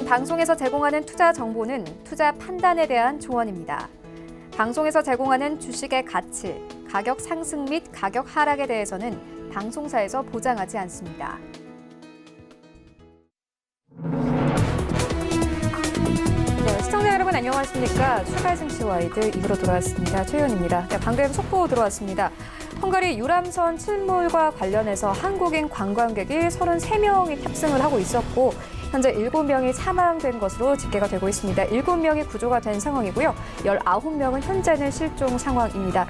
방송에서 제공하는 투자 정보는 투자 판단에 대한 조언입니다. 방송에서 제공하는 주식의 가치, 가격 상승 및 가격 하락에 대해서는 방송사에서 보장하지 않습니다. 시청자 여러분 안녕하십니까? 추가 증시 와이드 2부로 돌아왔습니다. 최윤입니다. 방금 속보 들어왔습니다. 헝가리 유람선 침몰과 관련해서 한국인 관광객이 33명이 탑승을 하고 있었고 현재 7명이 사망된 것으로 집계가 되고 있습니다. 7명이 구조가 된 상황이고요. 19명은 현재는 실종 상황입니다.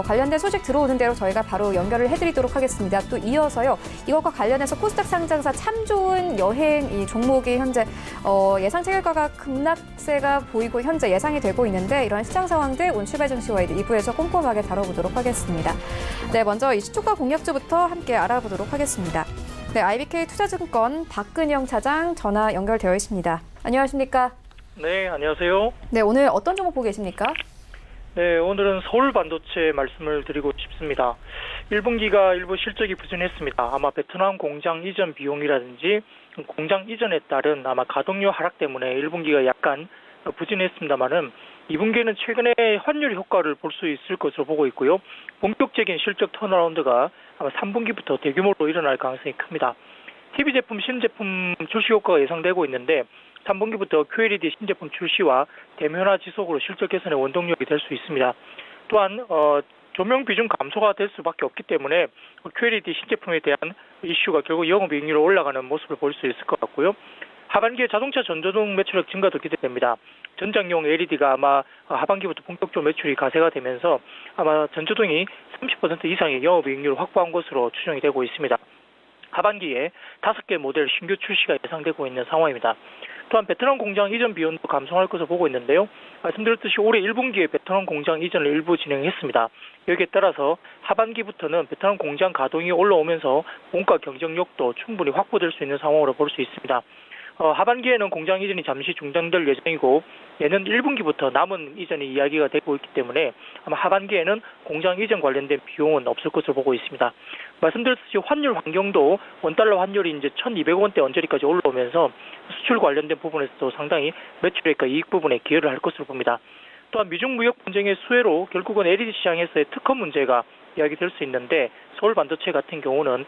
관련된 소식 들어오는 대로 저희가 바로 연결을 해드리도록 하겠습니다. 또 이어서요. 이것과 관련해서 코스닥 상장사 참 좋은 여행 이 종목이 현재 예상치 결과가 급락세가 보이고 현재 예상이 되고 있는데 이런 시장 상황들 오늘 출발 증시 와이드 2부에서 꼼꼼하게 다뤄보도록 하겠습니다. 네, 먼저 이 시초가 공략주부터 함께 알아보도록 하겠습니다. 네, IBK 투자증권 박근영 차장 전화 연결되어 있습니다. 안녕하십니까? 네, 안녕하세요. 네, 오늘 어떤 종목 보고 계십니까? 네, 오늘은 서울 반도체 말씀을 드리고 싶습니다. 1분기가 일부 실적이 부진했습니다. 아마 베트남 공장 이전 비용이라든지 공장 이전에 따른 아마 가동률 하락 때문에 1분기가 약간 부진했습니다만은 2분기에는 최근에 환율 효과를 볼 수 있을 것으로 보고 있고요. 본격적인 실적 턴어라운드가 아마 3분기부터 대규모로 일어날 가능성이 큽니다. TV 제품, 신제품 출시 효과가 예상되고 있는데 3분기부터 QLED 신제품 출시와 대면화 지속으로 실적 개선의 원동력이 될 수 있습니다. 또한 조명 비중 감소가 될 수밖에 없기 때문에 QLED 신제품에 대한 이슈가 결국 영업이익률로 올라가는 모습을 볼 수 있을 것 같고요. 하반기에 자동차 전조등 매출액 증가도 기대됩니다. 전장용 LED가 아마 하반기부터 본격적으로 매출이 가세가 되면서 아마 전조등이 30% 이상의 영업이익률을 확보한 것으로 추정이 되고 있습니다. 하반기에 5개 모델 신규 출시가 예상되고 있는 상황입니다. 또한 베트남 공장 이전 비용도 감소할 것으로 보고 있는데요. 말씀드렸듯이 올해 1분기에 베트남 공장 이전을 일부 진행했습니다. 여기에 따라서 하반기부터는 베트남 공장 가동이 올라오면서 원가 경쟁력도 충분히 확보될 수 있는 상황으로 볼 수 있습니다. 하반기에는 공장 이전이 잠시 중단될 예정이고 얘는 1분기부터 남은 이전이 이야기가 되고 있기 때문에 아마 하반기에는 공장 이전 관련된 비용은 없을 것으로 보고 있습니다. 말씀드렸듯이 환율 환경도 원달러 환율이 이제 1,200원대 언저리까지 올라오면서 수출 관련된 부분에서도 상당히 매출액과 이익 부분에 기여를 할 것으로 봅니다. 또한 미중 무역 분쟁의 수혜로 결국은 LED 시장에서의 특허 문제가 이야기될 수 있는데 서울 반도체 같은 경우는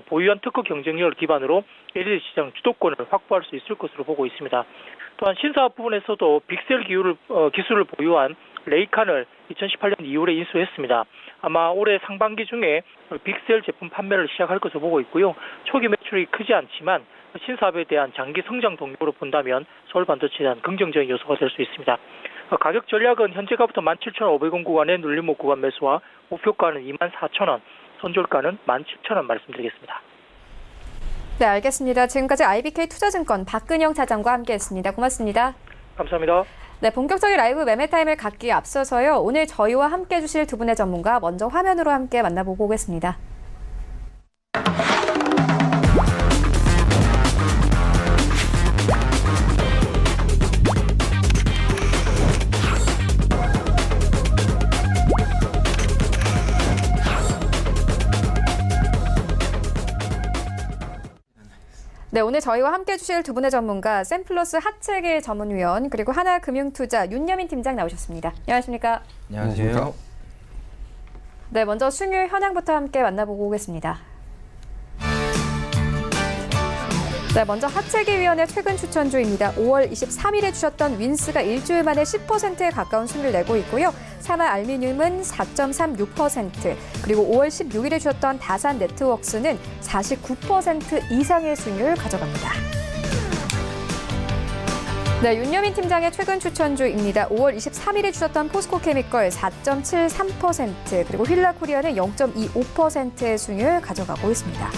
보유한 특허 경쟁력을 기반으로 LED 시장 주도권을 확보할 수 있을 것으로 보고 있습니다. 또한 신사업 부분에서도 빅셀 기술을 보유한 레이칸을 2018년 2월에 인수했습니다. 아마 올해 상반기 중에 빅셀 제품 판매를 시작할 것으로 보고 있고요. 초기 매출이 크지 않지만 신사업에 대한 장기 성장 동력으로 본다면 서울 반도체에 대한 긍정적인 요소가 될 수 있습니다. 가격 전략은 현재가부터 17,500원 구간의 눌림목 구간 매수와 목표가는 24,000원, 선절가는 17,000원 말씀드리겠습니다. 네, 알겠습니다. 지금까지 IBK 투자증권 박근영 차장과 함께했습니다. 고맙습니다. 감사합니다. 네, 본격적인 라이브 매매 타임을 갖기에 앞서서요. 오늘 저희와 함께 해주실 두 분의 전문가 먼저 화면으로 함께 만나보고 오겠습니다. 네, 오늘 저희와 함께 해주실 두 분의 전문가 샘플러스 하체계 전문위원 그리고 하나금융투자 윤여민 팀장 나오셨습니다. 안녕하십니까? 안녕하세요. 네, 먼저 수익률 현황부터 함께 만나보고 오겠습니다. 네, 먼저 하체계위원회 최근 추천주입니다. 5월 23일에 주셨던 윈스가 일주일 만에 10%에 가까운 수익률을 내고 있고요. 사마 알미늄은 4.36%, 그리고 5월 16일에 주셨던 다산 네트워크스는 49% 이상의 수익률을 가져갑니다. 네, 윤여민 팀장의 최근 추천주입니다. 5월 23일에 주셨던 포스코 케미컬 4.73%, 그리고 휠라코리아는 0.25%의 수익률을 가져가고 있습니다.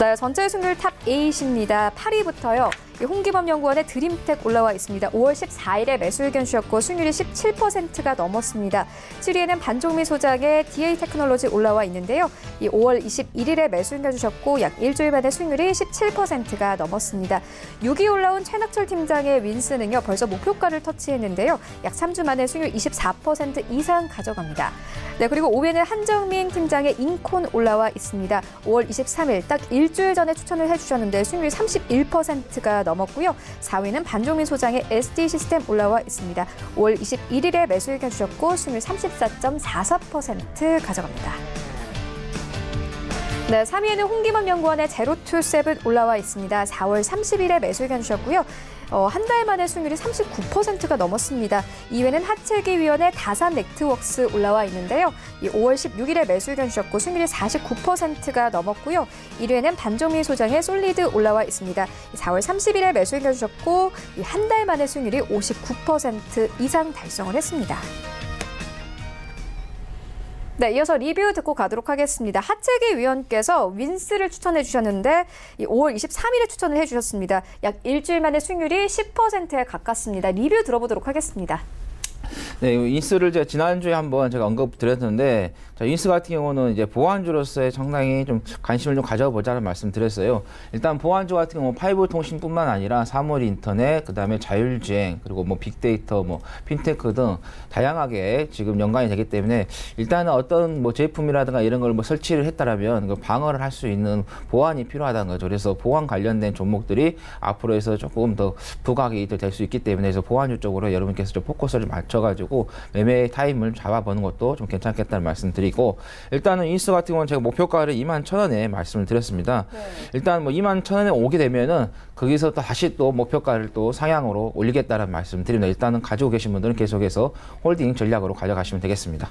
네, 전체 수익률 탑 8입니다. 8위부터요. 홍기범 연구원의 드림텍 올라와 있습니다. 5월 14일에 매수 의견 주셨고 수익률이 17%가 넘었습니다. 7위에는 반종미 소장의 DA 테크놀로지 올라와 있는데요. 이 5월 21일에 매수 의견 주셨고 약 일주일 만에 수익률이 17%가 넘었습니다. 6위 올라온 최낙철 팀장의 윈스는요, 벌써 목표가를 터치했는데요. 약 3주 만에 수익률 24% 이상 가져갑니다. 네, 그리고 5위에는 한정민 팀장의 인콘 올라와 있습니다. 5월 23일 딱 일주일 전에 추천을 해주셨는데 수익률이 31%가 넘었고요. 4위는 반종민 소장의 SD 시스템 올라와 있습니다. 5월 21일에 매수 의견 주셨고 수익률 34.44% 가져갑니다. 네, 3위에는 홍기범 연구원의 제로투세븐 올라와 있습니다. 4월 30일에 매수 의견 주셨고요. 한 달 만에 수익률이 39%가 넘었습니다. 2위는 하체기위원회 다산 넥트웍스 올라와 있는데요. 5월 16일에 매수 의견 주셨고 수익률이 49%가 넘었고요. 1위에는 반종미 소장의 솔리드 올라와 있습니다. 4월 30일에 매수 의견 주셨고 한 달 만에 수익률이 59% 이상 달성을 했습니다. 네, 이어서 리뷰 듣고 가도록 하겠습니다. 하채기 위원께서 윈스를 추천해 주셨는데 5월 23일에 추천을 해주셨습니다. 약 일주일 만에 수익률이 10%에 가깝습니다. 리뷰 들어보도록 하겠습니다. 네, 윈스를 제가 지난주에 한번 제가 언급드렸는데, 윈스 같은 경우는 이제 보안주로서의 상당히 좀 관심을 좀 가져보자는 말씀 드렸어요. 일단 보안주 같은 경우 5 통신뿐만 아니라 사물 인터넷, 그다음에 자율주행, 그리고 뭐 빅데이터, 뭐 핀테크 등 다양하게 지금 연관이 되기 때문에 일단은 어떤 뭐 제품이라든가 이런 걸 뭐 설치를 했다라면 그 방어를 할 수 있는 보안이 필요하다는 거죠. 그래서 보안 관련된 종목들이 앞으로 해서 조금 더 부각이 될 수 있기 때문에 그래서 보안주 쪽으로 여러분께서 좀 포커스를 맞춰가지고 매매 타임을 잡아보는 것도 좀 괜찮겠다는 말씀 드리고, 일단은 윈스 같은 경우는 제가 목표가를 21,000원에 말씀을 드렸습니다. 네. 일단 뭐 21,000원에 오게 되면은 거기서 또 다시 또 목표가를 또 상향으로 올리겠다는 말씀 드립니다. 일단은 가지고 계신 분들은 계속해서 홀딩 전략으로 가져가시면 되겠습니다.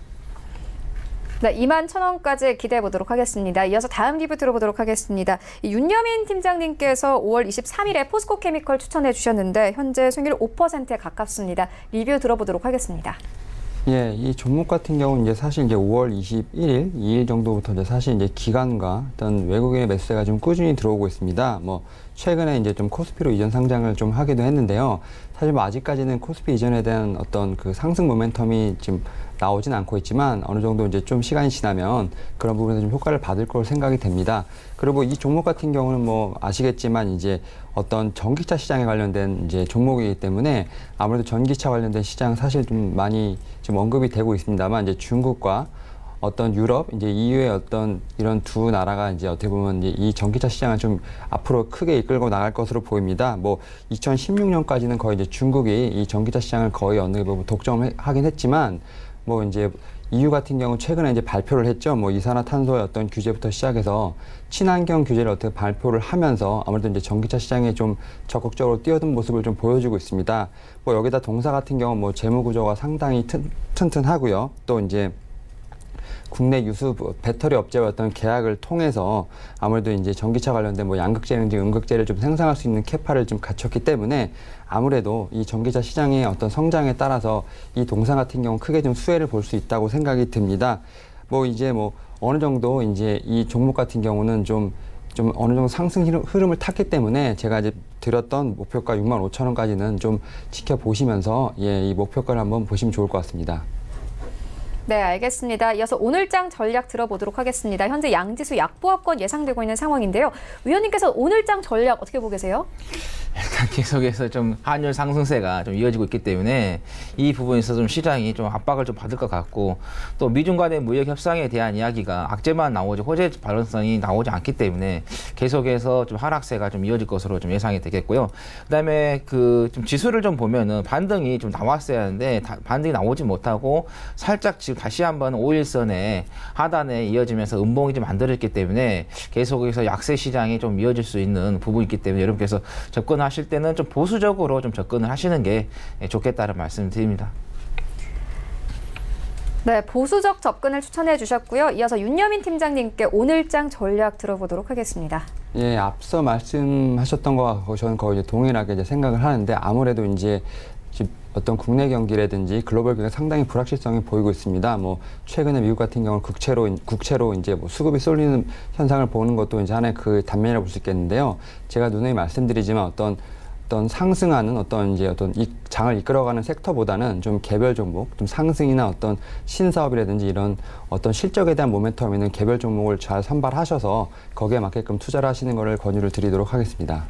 네, 21,000원까지 기대해 보도록 하겠습니다. 이어서 다음 리뷰 들어보도록 하겠습니다. 윤여민 팀장님께서 5월 23일에 포스코케미컬 추천해 주셨는데 현재 수익률 5%에 가깝습니다. 리뷰 들어보도록 하겠습니다. 예, 이 종목 같은 경우는 이제 사실 이제 5월 21일, 2일 정도부터 이제 사실 이제 기관과 어떤 외국인의 매수세가 좀 꾸준히 들어오고 있습니다. 뭐 최근에 이제 좀 코스피로 이전 상장을 좀 하기도 했는데요. 사실 뭐 아직까지는 코스피 이전에 대한 어떤 그 상승 모멘텀이 지금 나오진 않고 있지만 어느 정도 이제 좀 시간이 지나면 그런 부분에서 좀 효과를 받을 거로 생각이 됩니다. 그리고 이 종목 같은 경우는 뭐 아시겠지만 이제 어떤 전기차 시장에 관련된 이제 종목이기 때문에 아무래도 전기차 관련된 시장 사실 좀 많이 지금 언급이 되고 있습니다만 이제 중국과 어떤 유럽, 이제 EU의 어떤 이런 두 나라가 이제 어떻게 보면 이제 이 전기차 시장을 좀 앞으로 크게 이끌고 나갈 것으로 보입니다. 뭐 2016년까지는 거의 이제 중국이 이 전기차 시장을 거의 어느 부분 독점하긴 했지만 뭐 이제 EU 같은 경우 최근에 이제 발표를 했죠. 뭐 이산화탄소의 어떤 규제부터 시작해서 친환경 규제를 어떻게 발표를 하면서 아무래도 이제 전기차 시장에 좀 적극적으로 뛰어든 모습을 좀 보여주고 있습니다. 뭐 여기다 동사 같은 경우 뭐 재무 구조가 상당히 튼튼하고요. 또 이제 국내 유수 배터리 업체와 어떤 계약을 통해서 아무래도 이제 전기차 관련된 뭐 양극재든지 음극재를 좀 생산할 수 있는 캐파를 좀 갖췄기 때문에 아무래도 이 전기차 시장의 어떤 성장에 따라서 이 동상 같은 경우 크게 좀 수혜를 볼 수 있다고 생각이 듭니다. 뭐 이제 뭐 어느 정도 이제 이 종목 같은 경우는 좀 어느 정도 상승 흐름을 탔기 때문에 제가 이제 드렸던 목표가 65,000원까지는 좀 지켜보시면서 이 목표가를 한번 보시면 좋을 것 같습니다. 네, 알겠습니다. 이어서 오늘장 전략 들어보도록 하겠습니다. 현재 양지수 약보합권 예상되고 있는 상황인데요. 위원님께서 오늘장 전략 어떻게 보고 계세요? 일단 계속해서 좀 환율 상승세가 좀 이어지고 있기 때문에 이 부분에서 좀 시장이 좀 압박을 좀 받을 것 같고, 또 미중 간의 무역 협상에 대한 이야기가 악재만 나오지 호재 발언성이 나오지 않기 때문에 계속해서 좀 하락세가 좀 이어질 것으로 좀 예상이 되겠고요. 그다음에 그 좀 지수를 좀 보면은 반등이 좀 나왔어야 하는데 반등이 나오지 못하고 살짝 지금 다시 한번 5일선에 하단에 이어지면서 음봉이 좀 만들어졌기 때문에 계속해서 약세 시장이 좀 이어질 수 있는 부분이 있기 때문에 여러분께서 접근하실 때는 좀 보수적으로 좀 접근을 하시는 게 좋겠다는 말씀을 드립니다. 네, 보수적 접근을 추천해 주셨고요. 이어서 윤여민 팀장님께 오늘장 전략 들어보도록 하겠습니다. 예, 앞서 말씀하셨던 거와 저는 거의 동일하게 이제 생각을 하는데 아무래도 이제 어떤 국내 경기라든지 글로벌 경기가 상당히 불확실성이 보이고 있습니다. 뭐 최근에 미국 같은 경우는 국채로 이제 뭐 수급이 쏠리는 현상을 보는 것도 이제 하나의 그 단면이라고 볼 수 있겠는데요. 제가 누누이 말씀드리지만 어떤 어떤 상승하는 어떤 장을 이끌어가는 섹터보다는 좀 개별 종목, 좀 상승이나 어떤 신사업이라든지 이런 어떤 실적에 대한 모멘텀 있는 개별 종목을 잘 선발하셔서 거기에 맞게끔 투자를 하시는 것을 권유를 드리도록 하겠습니다.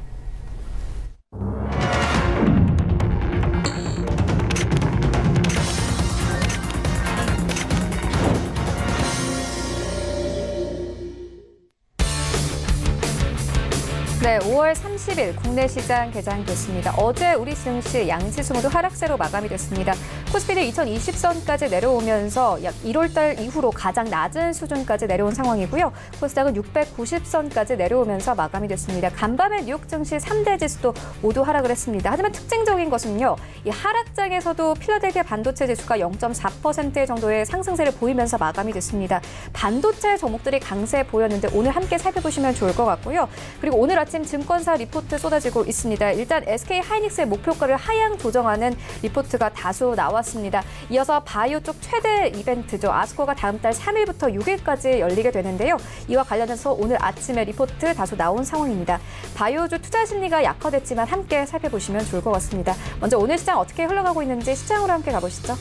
네, 5월 30일 국내 시장 개장됐습니다. 어제 우리 증시 양지수 모두 하락세로 마감이 됐습니다. 코스피는 2020선까지 내려오면서 약 1월 달 이후로 가장 낮은 수준까지 내려온 상황이고요. 코스닥은 690선까지 내려오면서 마감이 됐습니다. 간밤에 뉴욕 증시 3대 지수도 모두 하락을 했습니다. 하지만 특징적인 것은요, 이 하락장에서도 필라델피아 반도체 지수가 0.4% 정도의 상승세를 보이면서 마감이 됐습니다. 반도체 종목들이 강세 보였는데 오늘 함께 살펴보시면 좋을 것 같고요. 그리고 오늘 아침 증권사 리포트 쏟아지고 있습니다. 일단 SK 하이닉스의 목표가를 하향 조정하는 리포트가 다수 나왔습니다. 이어서 바이오 쪽 최대 이벤트죠. 아스코가 다음 달 3일부터 6일까지 열리게 되는데요. 이와 관련해서 오늘 아침에 리포트 다수 나온 상황입니다. 바이오주 투자 심리가 약화됐지만 함께 살펴보시면 좋을 것 같습니다. 먼저 오늘 시장 어떻게 흘러가고 있는지 시장으로 함께 가보시죠.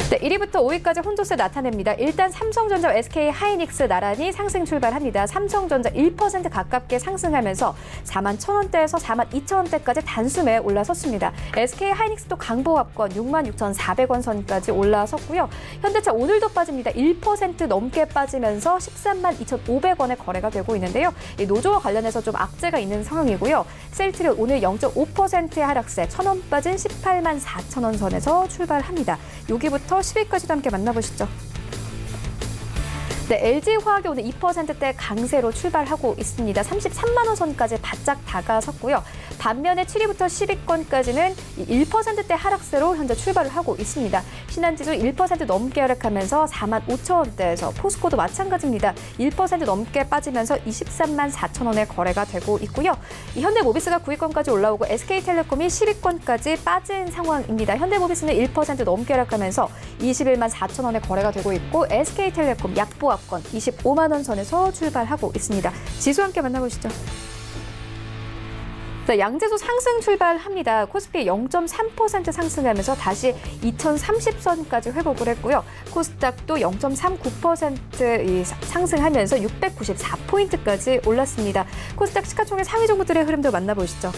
네, 1위부터 5위까지 혼조세 나타냅니다. 일단 삼성전자, SK 하이닉스 나란히 상승 출발합니다. 삼성전자 1% 가깝게 상승하면서 41,000원대에서 42,000원대까지 단숨에 올라섰습니다. SK 하이닉스도 강보합권 66,400원 선까지 올라섰고요. 현대차 오늘도 빠집니다. 1% 넘게 빠지면서 132,500원에 거래가 되고 있는데요. 이 노조와 관련해서 좀 악재가 있는 상황이고요. 셀트리온 오늘 0.5%의 하락세 1,000원 빠진 184,000원 선에서 출발합니다. 여기부터 10위까지도 함께 만나보시죠. 네, LG화학이 오늘 2%대 강세로 출발하고 있습니다. 33만 원 선까지 바짝 다가섰고요. 반면에 7위부터 10위권까지는 1%대 하락세로 현재 출발을 하고 있습니다. 신한지수 1% 넘게 하락하면서 4만 5천 원대에서 포스코도 마찬가지입니다. 1% 넘게 빠지면서 23만 4천 원에 거래가 되고 있고요. 현대모비스가 9위권까지 올라오고 SK텔레콤이 10위권까지 빠진 상황입니다. 현대모비스는 1% 넘게 하락하면서 21만 4천 원에 거래가 되고 있고 SK텔레콤 약보합권 25만 원 선에서 출발하고 있습니다. 지수 함께 만나보시죠. 자, 양지수 상승 출발합니다. 코스피 0.3% 상승하면서 다시 2030선까지 회복을 했고요. 코스닥도 0.39% 상승하면서 694포인트까지 올랐습니다. 코스닥 시가총액 상위 종목들의 흐름도 만나보시죠.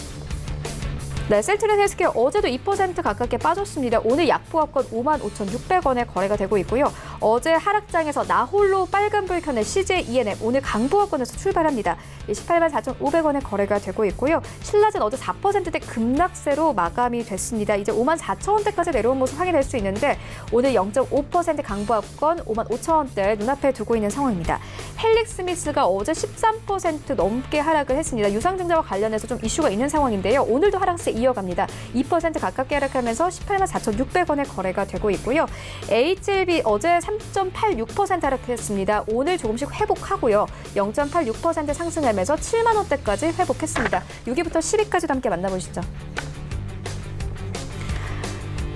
네, 셀트리온 헬스케어 어제도 2% 가깝게 빠졌습니다. 오늘 약보합권 55,600원에 거래가 되고 있고요. 어제 하락장에서 나홀로 빨간불 켜낸 CJ ENM 오늘 강보합권에서 출발합니다. 184,500원에 거래가 되고 있고요. 신라젠 어제 4%대 급락세로 마감이 됐습니다. 이제 54,000원대까지 내려온 모습 확인할 수 있는데 오늘 0.5% 강보합권 55,000원대 눈앞에 두고 있는 상황입니다. 헬릭스미스가 어제 13% 넘게 하락을 했습니다. 유상증자와 관련해서 좀 이슈가 있는 상황인데요. 오늘도 하락세 이어갑니다. 2% 가깝게 하락하면서 184,600원에 거래가 되고 있고요. HLB 어제 3.86% 하락했습니다. 오늘 조금씩 회복하고요. 0.86% 상승하면서 7만 원대까지 회복했습니다. 6위부터 10위까지도 함께 만나보시죠.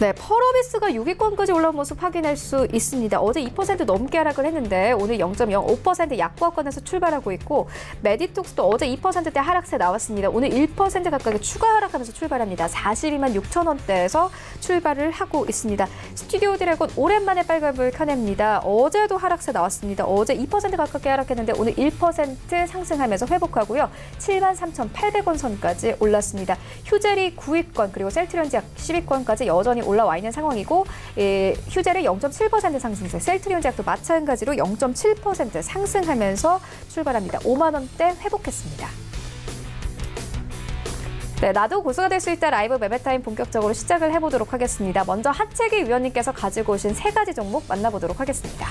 네, 펄어비스가 6위권까지 올라온 모습 확인할 수 있습니다. 어제 2% 넘게 하락을 했는데 오늘 0.05% 약보합권에서 출발하고 있고 메디톡스도 어제 2%대 하락세 나왔습니다. 오늘 1% 가까이 추가 하락하면서 출발합니다. 42만 6천 원대에서 출발을 하고 있습니다. 스튜디오 드래곤 오랜만에 빨간불 켜냅니다. 어제도 하락세 나왔습니다. 어제 2% 가깝게 하락했는데 오늘 1% 상승하면서 회복하고요. 73,800원 선까지 올랐습니다. 휴젤이 9위권 그리고 셀트리온지약 10위권까지 여전히 올라와 있는 상황이고 휴젤의 0.7% 상승세, 셀트리온 제약도 마찬가지로 0.7% 상승하면서 출발합니다. 5만 원대 회복했습니다. 네, 나도 고수가 될 수 있다 라이브 매매타임 본격적으로 시작을 해보도록 하겠습니다. 먼저 하채기 위원님께서 가지고 오신 3가지 종목 만나보도록 하겠습니다.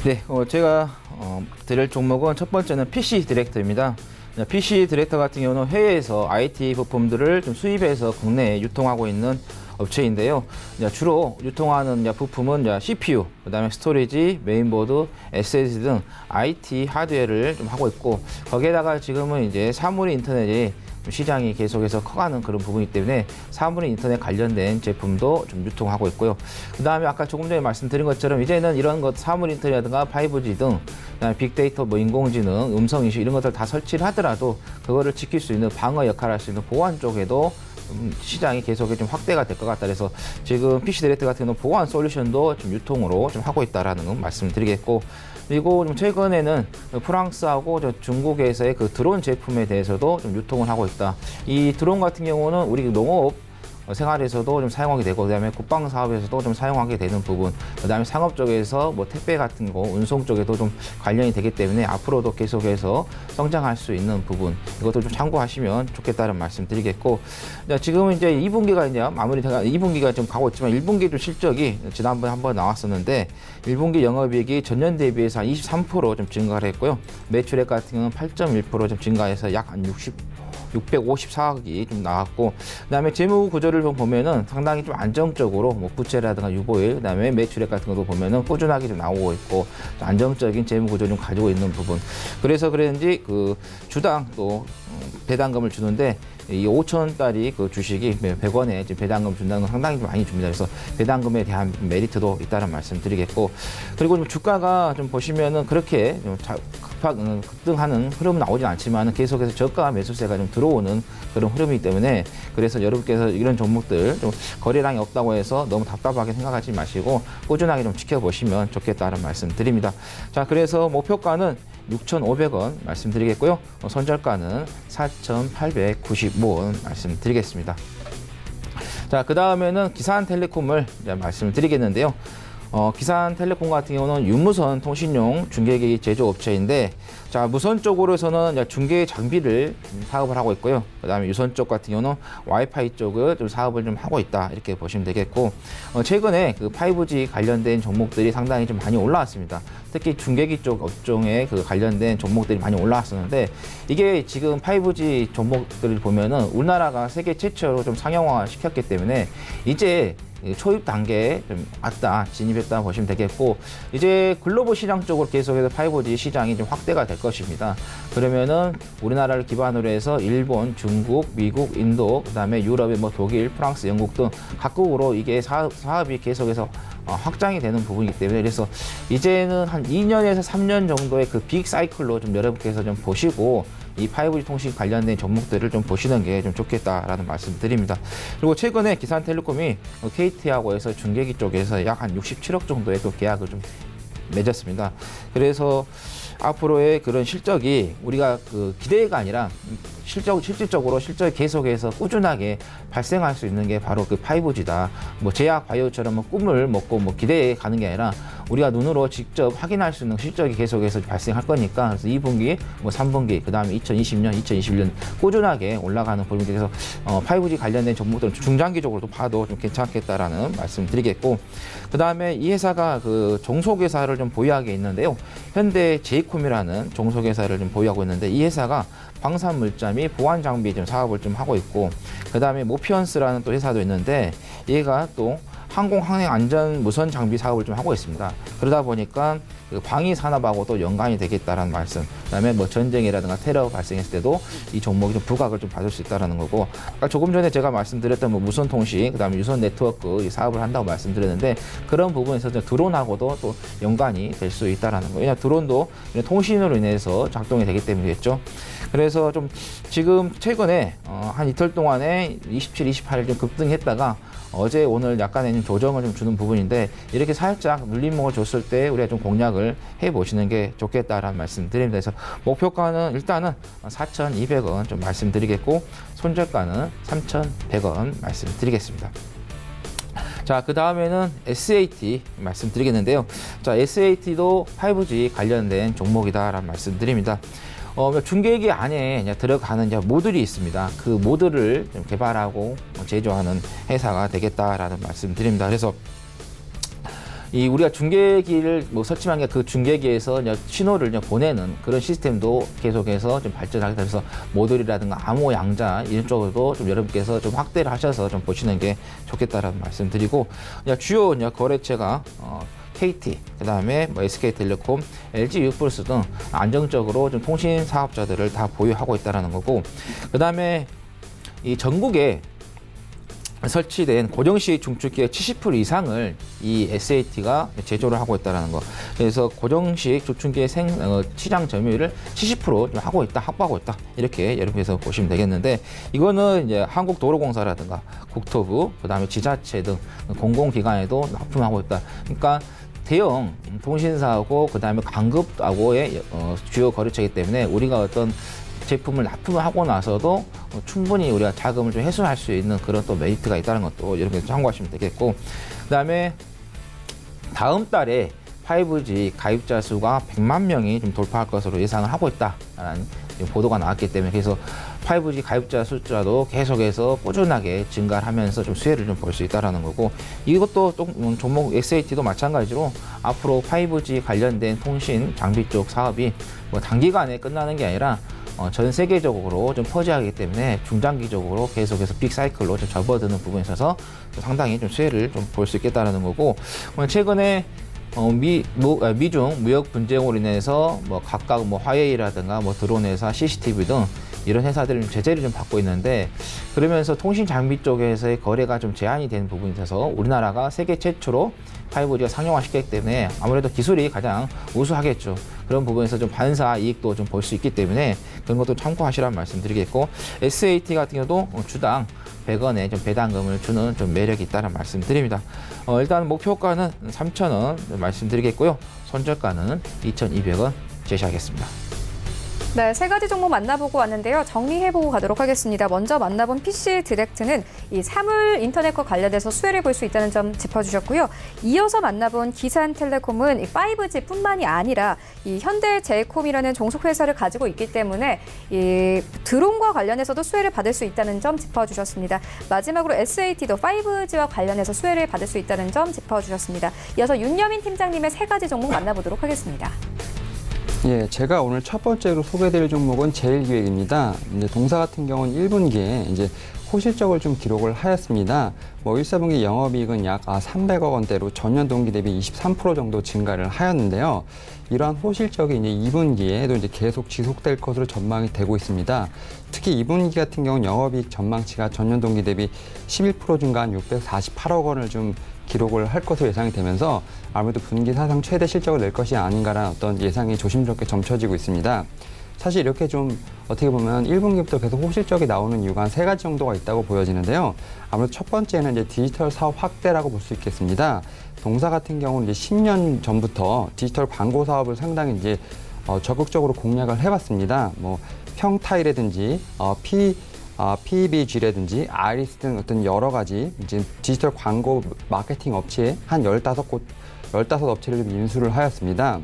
네, 제가 드릴 종목은 첫 번째는 PC 디렉터입니다. PC 디렉터 같은 경우는 해외에서 IT 부품들을 좀 수입해서 국내에 유통하고 있는 업체인데요. 주로 유통하는 부품은 CPU, 그다음에 스토리지, 메인보드, SSD 등 IT 하드웨어를 좀 하고 있고 거기에다가 지금은 이제 사물 인터넷이 시장이 계속해서 커가는 그런 부분이기 때문에 사물인 인터넷 관련된 제품도 좀 유통하고 있고요. 그다음에 아까 조금 전에 말씀드린 것처럼 이제는 이런 것 사물 인터넷이라든가 5G 등 그다음에 빅데이터, 뭐 인공지능, 음성인식 이런 것들 다 설치를 하더라도 그거를 지킬 수 있는 방어 역할을 할 수 있는 보안 쪽에도 시장이 계속해 좀 확대가 될 것 같다. 그래서 지금 PC 디렉트 같은 경우는 보안 솔루션도 좀 유통으로 좀 하고 있다라는 건 말씀드리겠고, 그리고 좀 최근에는 프랑스하고 중국에서의 그 드론 제품에 대해서도 좀 유통을 하고 있다. 이 드론 같은 경우는 우리 농업 생활에서도 좀 사용하게 되고, 그다음에 국방 사업에서도 좀 사용하게 되는 부분, 그다음에 상업 쪽에서 뭐 택배 같은 거, 운송 쪽에도 좀 관련이 되기 때문에 앞으로도 계속해서 성장할 수 있는 부분, 이것도 좀 참고하시면 좋겠다는 말씀드리겠고, 지금은 이제 2분기가 이제 마무리가 2분기가 좀 가고 있지만 1분기도 실적이 지난번에 한번 나왔었는데 1분기 영업이익이 전년 대비해서 한 23% 좀 증가를 했고요. 매출액 같은 경우는 8.1% 좀 증가해서 약 한 654억이 좀 나왔고, 그다음에 재무 구조를 좀 보면은 상당히 좀 안정적으로 뭐 부채라든가 유보율, 그다음에 매출액 같은 것도 보면은 꾸준하게 좀 나오고 있고 안정적인 재무 구조 좀 가지고 있는 부분. 그래서 그런지 그 주당 또 배당금을 주는데 이 5천원짜리 그 주식이 100원에 지금 배당금 준다는 건 상당히 좀 많이 줍니다. 그래서 배당금에 대한 메리트도 있다는 말씀 드리겠고, 그리고 좀 주가가 좀 보시면은 그렇게 좀 급등하는 흐름은 나오진 않지만 계속해서 저가 매수세가 좀 들어오는 그런 흐름이기 때문에, 그래서 여러분께서 이런 종목들 좀 거래량이 없다고 해서 너무 답답하게 생각하지 마시고 꾸준하게 좀 지켜보시면 좋겠다는 말씀 드립니다. 자, 그래서 목표가는 6,500원 말씀드리겠고요. 손절가는 4,895원 말씀드리겠습니다. 자, 그 다음에는 기산텔레콤을 말씀드리겠는데요. 기산텔레콤 같은 경우는 유무선 통신용 중계기 제조업체인데, 자, 무선 쪽으로서는 중계 장비를 사업을 하고 있고요. 그 다음에 유선 쪽 같은 경우는 와이파이 쪽을 좀 사업을 좀 하고 있다, 이렇게 보시면 되겠고, 최근에 그 5G 관련된 종목들이 상당히 좀 많이 올라왔습니다. 특히 중계기 쪽 업종에 그 관련된 종목들이 많이 올라왔었는데, 이게 지금 5G 종목들을 보면은 우리나라가 세계 최초로 좀 상용화 시켰기 때문에 이제 초입 단계에 좀 왔다, 진입했다 보시면 되겠고, 이제 글로벌 시장 쪽으로 계속해서 5G 시장이 좀 확대가 될 것입니다. 그러면은 우리나라를 기반으로 해서 일본, 중국, 미국, 인도, 그다음에 유럽의 뭐 독일, 프랑스, 영국 등 각국으로 이게 사업이 계속해서 확장이 되는 부분이기 때문에, 그래서 이제는 한 2년에서 3년 정도의 그 빅 사이클로 좀 여러분께서 좀 보시고 이 5G 통신 관련된 종목들을 좀 보시는 게 좀 좋겠다라는 말씀 드립니다. 그리고 최근에 기산텔레콤이 KT하고 해서 중계기 쪽에서 약 한 67억 정도의 또 계약을 좀 맺었습니다. 그래서 앞으로의 그런 실적이 우리가 그 기대가 아니라 실질적으로 실적이 계속해서 꾸준하게 발생할 수 있는 게 바로 그 5G다. 뭐 제약 바이오처럼 뭐 꿈을 먹고 뭐 기대에 가는 게 아니라 우리가 눈으로 직접 확인할 수 있는 실적이 계속해서 발생할 거니까, 그래서 2분기, 뭐 3분기, 그 다음에 2020년, 2021년 꾸준하게 올라가는 부분이 돼서 5G 관련된 종목들은 중장기적으로도 봐도 좀 괜찮겠다라는 말씀 드리겠고, 그 다음에 이 회사가 그 종속회사를 좀 보유하게 있는데요. 현대 제이콤이라는 종속회사를 좀 보유하고 있는데, 이 회사가 방산물자 및 보안 장비 좀 사업을 좀 하고 있고, 그 다음에 모피언스라는 또 회사도 있는데, 얘가 또 항공 항행 안전 무선 장비 사업을 좀 하고 있습니다. 그러다 보니까 그 방위 산업하고도 연관이 되겠다라는 말씀. 그다음에 뭐 전쟁이라든가 테러 발생했을 때도 이 종목이 좀 부각을 좀 받을 수 있다라는 거고, 아까 조금 전에 제가 말씀드렸던 뭐 무선 통신, 그다음에 유선 네트워크 이 사업을 한다고 말씀드렸는데, 그런 부분에서 드론하고도 또 연관이 될 수 있다라는 거예요. 왜냐 드론도 통신으로 인해서 작동이 되기 때문이겠죠. 그래서 좀 지금 최근에 한 이틀 동안에 27, 28일 좀 급등했다가 어제 오늘 약간의 조정을 좀 주는 부분인데, 이렇게 살짝 눌림목을 줬을 때 우리가 좀 공략을 해보시는 게 좋겠다라는 말씀 드립니다. 그래서 목표가는 일단은 4,200원 좀 말씀드리겠고, 손절가는 3,100원 말씀드리겠습니다. 자, 그 다음에는 SAT 말씀드리겠는데요. 자, SAT도 5G 관련된 종목이다라는 말씀드립니다. 중계기 안에 이제 들어가는 이제 모듈이 있습니다. 그 모듈을 좀 개발하고 제조하는 회사가 되겠다라는 말씀드립니다. 그래서 이 우리가 중계기를 뭐 설치한 게 그 중계기에서 이제 신호를 이제 보내는 그런 시스템도 계속해서 좀 발전하게 돼서 모듈이라든가 암호 양자 이런 쪽으로도 좀 여러분께서 좀 확대를 하셔서 좀 보시는 게 좋겠다라는 말씀드리고, 주요 이제 거래처가 KT, 그 다음에 뭐 SK텔레콤, LG 유플러스 등 안정적으로 좀 통신 사업자들을 다 보유하고 있다라는 거고, 그 다음에 이 전국에 설치된 고정식 중축기의 70% 이상을 이 SAT가 제조를 하고 있다는 거. 그래서 고정식 중축기의 시장 점유율을 70% 하고 있다, 확보하고 있다. 이렇게 여러분께서 보시면 되겠는데, 이거는 이제 한국도로공사라든가 국토부, 그다음에 지자체 등 공공기관에도 납품하고 있다. 그러니까 대형 통신사하고 그다음에 강급하고의 주요 거래처이기 때문에 우리가 어떤 제품을 납품을 하고 나서도 충분히 우리가 자금을 좀 회수할 수 있는 그런 또 메리트가 있다는 것도 이렇게 참고하시면 되겠고, 그다음에 다음 달에 5G 가입자 수가 100만 명이 좀 돌파할 것으로 예상을 하고 있다라는 보도가 나왔기 때문에, 그래서 5G 가입자 숫자도 계속해서 꾸준하게 증가를 하면서 좀 수혜를 좀 볼 수 있다라는 거고, 이것도 또 종목 SAT도 마찬가지로 앞으로 5G 관련된 통신 장비 쪽 사업이 뭐 단기간에 끝나는 게 아니라 전 세계적으로 좀 퍼져가기 때문에 중장기적으로 계속해서 빅 사이클로 좀 접어드는 부분에 있어서 상당히 좀 수혜를 좀 볼 수 있겠다는 거고, 최근에 미중 무역 분쟁으로 인해서 뭐 각각 뭐 화웨이라든가 뭐 드론 회사, CCTV 등 이런 회사들이 좀 제재를 좀 받고 있는데, 그러면서 통신 장비 쪽에서의 거래가 좀 제한이 되는 부분이 있어서 우리나라가 세계 최초로 5G가 상용화시켰기 때문에 아무래도 기술이 가장 우수하겠죠. 그런 부분에서 좀 반사 이익도 좀 볼 수 있기 때문에 그런 것도 참고하시라는 말씀드리겠고, SAT 같은 경우도 주당 100원의 좀 배당금을 주는 좀 매력이 있다는 말씀드립니다. 일단 목표가는 3,000원 말씀드리겠고요. 손절가는 2,200원 제시하겠습니다. 네, 세 가지 종목 만나보고 왔는데요. 정리해보고 가도록 하겠습니다. 먼저 만나본 PC 디렉트는 이 사물 인터넷과 관련해서 수혜를 볼 수 있다는 점 짚어주셨고요. 이어서 만나본 기산텔레콤은 5G뿐만이 아니라 이 현대제이콤이라는 종속회사를 가지고 있기 때문에 이 드론과 관련해서도 수혜를 받을 수 있다는 점 짚어주셨습니다. 마지막으로 SAT도 5G와 관련해서 수혜를 받을 수 있다는 점 짚어주셨습니다. 이어서 윤여민 팀장님의 세 가지 종목 만나보도록 하겠습니다. 예, 제가 오늘 첫 번째로 소개드릴 종목은 제일기획입니다. 이제 동사 같은 경우는 1분기에 이제 호실적을 좀 기록을 하였습니다. 뭐 1사분기 영업이익은 약 300억 원대로 전년 동기 대비 23% 정도 증가를 하였는데요. 이러한 호실적이 이제 2분기에도 이제 계속 지속될 것으로 전망이 되고 있습니다. 특히 2분기 같은 경우는 영업이익 전망치가 전년 동기 대비 11% 증가한 648억 원을 좀 기록을 할 것으로 예상이 되면서 아무래도 분기 사상 최대 실적을 낼 것이 아닌가라는 어떤 예상이 조심스럽게 점쳐지고 있습니다. 사실 이렇게 좀 어떻게 보면 1분기부터 계속 호실적이 나오는 이유가 한 3가지 정도가 있다고 보여지는데요. 아무래도 첫 번째는 이제 디지털 사업 확대라고 볼 수 있겠습니다. 동사 같은 경우는 이제 10년 전부터 디지털 광고 사업을 상당히 이제 적극적으로 공략을 해봤습니다. 뭐 평타이라든지 PBG라든지 아이리스 등 어떤 여러 가지 이제 디지털 광고 마케팅 업체에 한 15업체를 좀 인수를 하였습니다.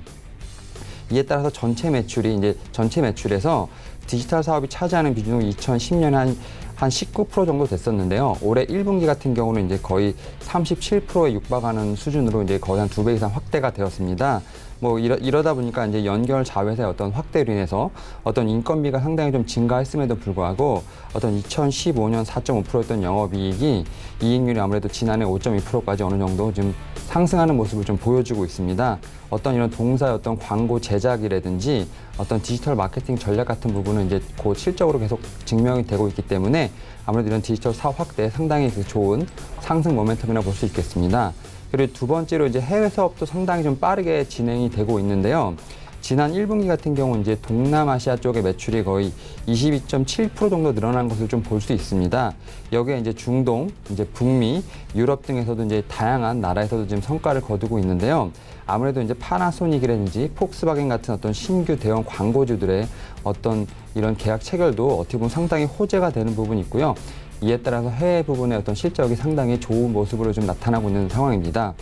이에 따라서 전체 매출에서 디지털 사업이 차지하는 비중은 2010년에 한 19% 정도 됐었는데요. 올해 1분기 같은 경우는 이제 거의 37%에 육박하는 수준으로 이제 거의 한 2배 이상 확대가 되었습니다. 뭐 이러다 보니까 이제 연결 자회사의 어떤 확대로 인해서 어떤 인건비가 상당히 좀 증가했음에도 불구하고 어떤 2015년 4.5%였던 영업이익이 이익률이 아무래도 지난해 5.2%까지 어느 정도 좀 상승하는 모습을 좀 보여주고 있습니다. 어떤 이런 동사의 어떤 광고 제작이라든지 어떤 디지털 마케팅 전략 같은 부분은 이제 곧 실적으로 계속 증명이 되고 있기 때문에 아무래도 이런 디지털 사업 확대에 상당히 좋은 상승 모멘텀이라고 볼 수 있겠습니다. 그리고 두 번째로 이제 해외 사업도 상당히 좀 빠르게 진행이 되고 있는데요. 지난 1분기 같은 경우 이제 동남아시아 쪽의 매출이 거의 22.7% 정도 늘어난 것을 좀 볼 수 있습니다. 여기에 이제 중동, 이제 북미, 유럽 등에서도 이제 다양한 나라에서도 지금 성과를 거두고 있는데요. 아무래도 이제 파나소닉이라든지 폭스바겐 같은 어떤 신규 대형 광고주들의 어떤 이런 계약 체결도 어떻게 보면 상당히 호재가 되는 부분이 있고요. 이에 따라서 해외 부분의 어떤 실적이 상당히 좋은 모습으로 좀 나타나고 있는 상황입니다.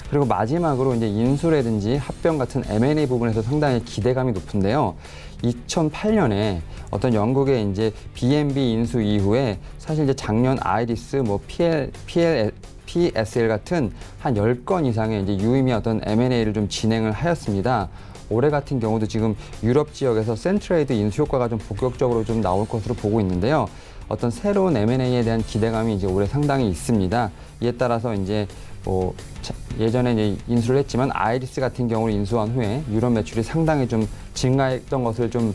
그리고 마지막으로 이제 인수라든지 합병 같은 M&A 부분에서 상당히 기대감이 높은데요. 2008년에 어떤 영국의 이제 B&B 인수 이후에 사실 이제 작년 아이리스, 뭐 PSL 같은 한 10건 이상의 이제 유의미 어떤 M&A를 좀 진행을 하였습니다. 올해 같은 경우도 지금 유럽 지역에서 센트레이드 인수 효과가 좀 본격적으로 좀 나올 것으로 보고 있는데요. 어떤 새로운 M&A에 대한 기대감이 이제 올해 상당히 있습니다. 이에 따라서 이제 예전에 이제 인수를 했지만 아이리스 같은 경우를 인수한 후에 유럽 매출이 상당히 좀 증가했던 것을 좀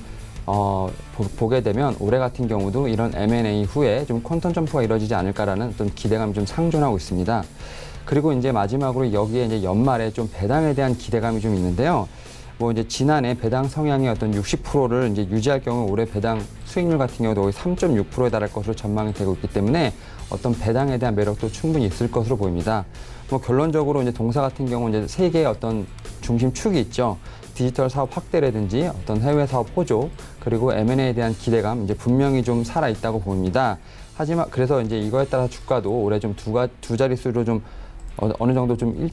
보게 되면 올해 같은 경우도 이런 M&A 후에 좀 퀀텀 점프가 이루어지지 않을까라는 어떤 기대감이 좀 상존하고 있습니다. 그리고 이제 마지막으로 여기에 이제 연말에 좀 배당에 대한 기대감이 좀 있는데요. 뭐 이제 지난해 배당 성향의 어떤 60%를 이제 유지할 경우 올해 배당 수익률 같은 경우도 거의 3.6%에 달할 것으로 전망이 되고 있기 때문에 어떤 배당에 대한 매력도 충분히 있을 것으로 보입니다. 뭐 결론적으로 이제 동사 같은 경우 이제 세 개의 어떤 중심 축이 있죠. 디지털 사업 확대라든지 어떤 해외 사업 호조 그리고 M&A에 대한 기대감 이제 분명히 좀 살아 있다고 보입니다. 하지만 그래서 이제 이거에 따라 주가도 올해 좀 두 자릿수로 좀 어느 정도 좀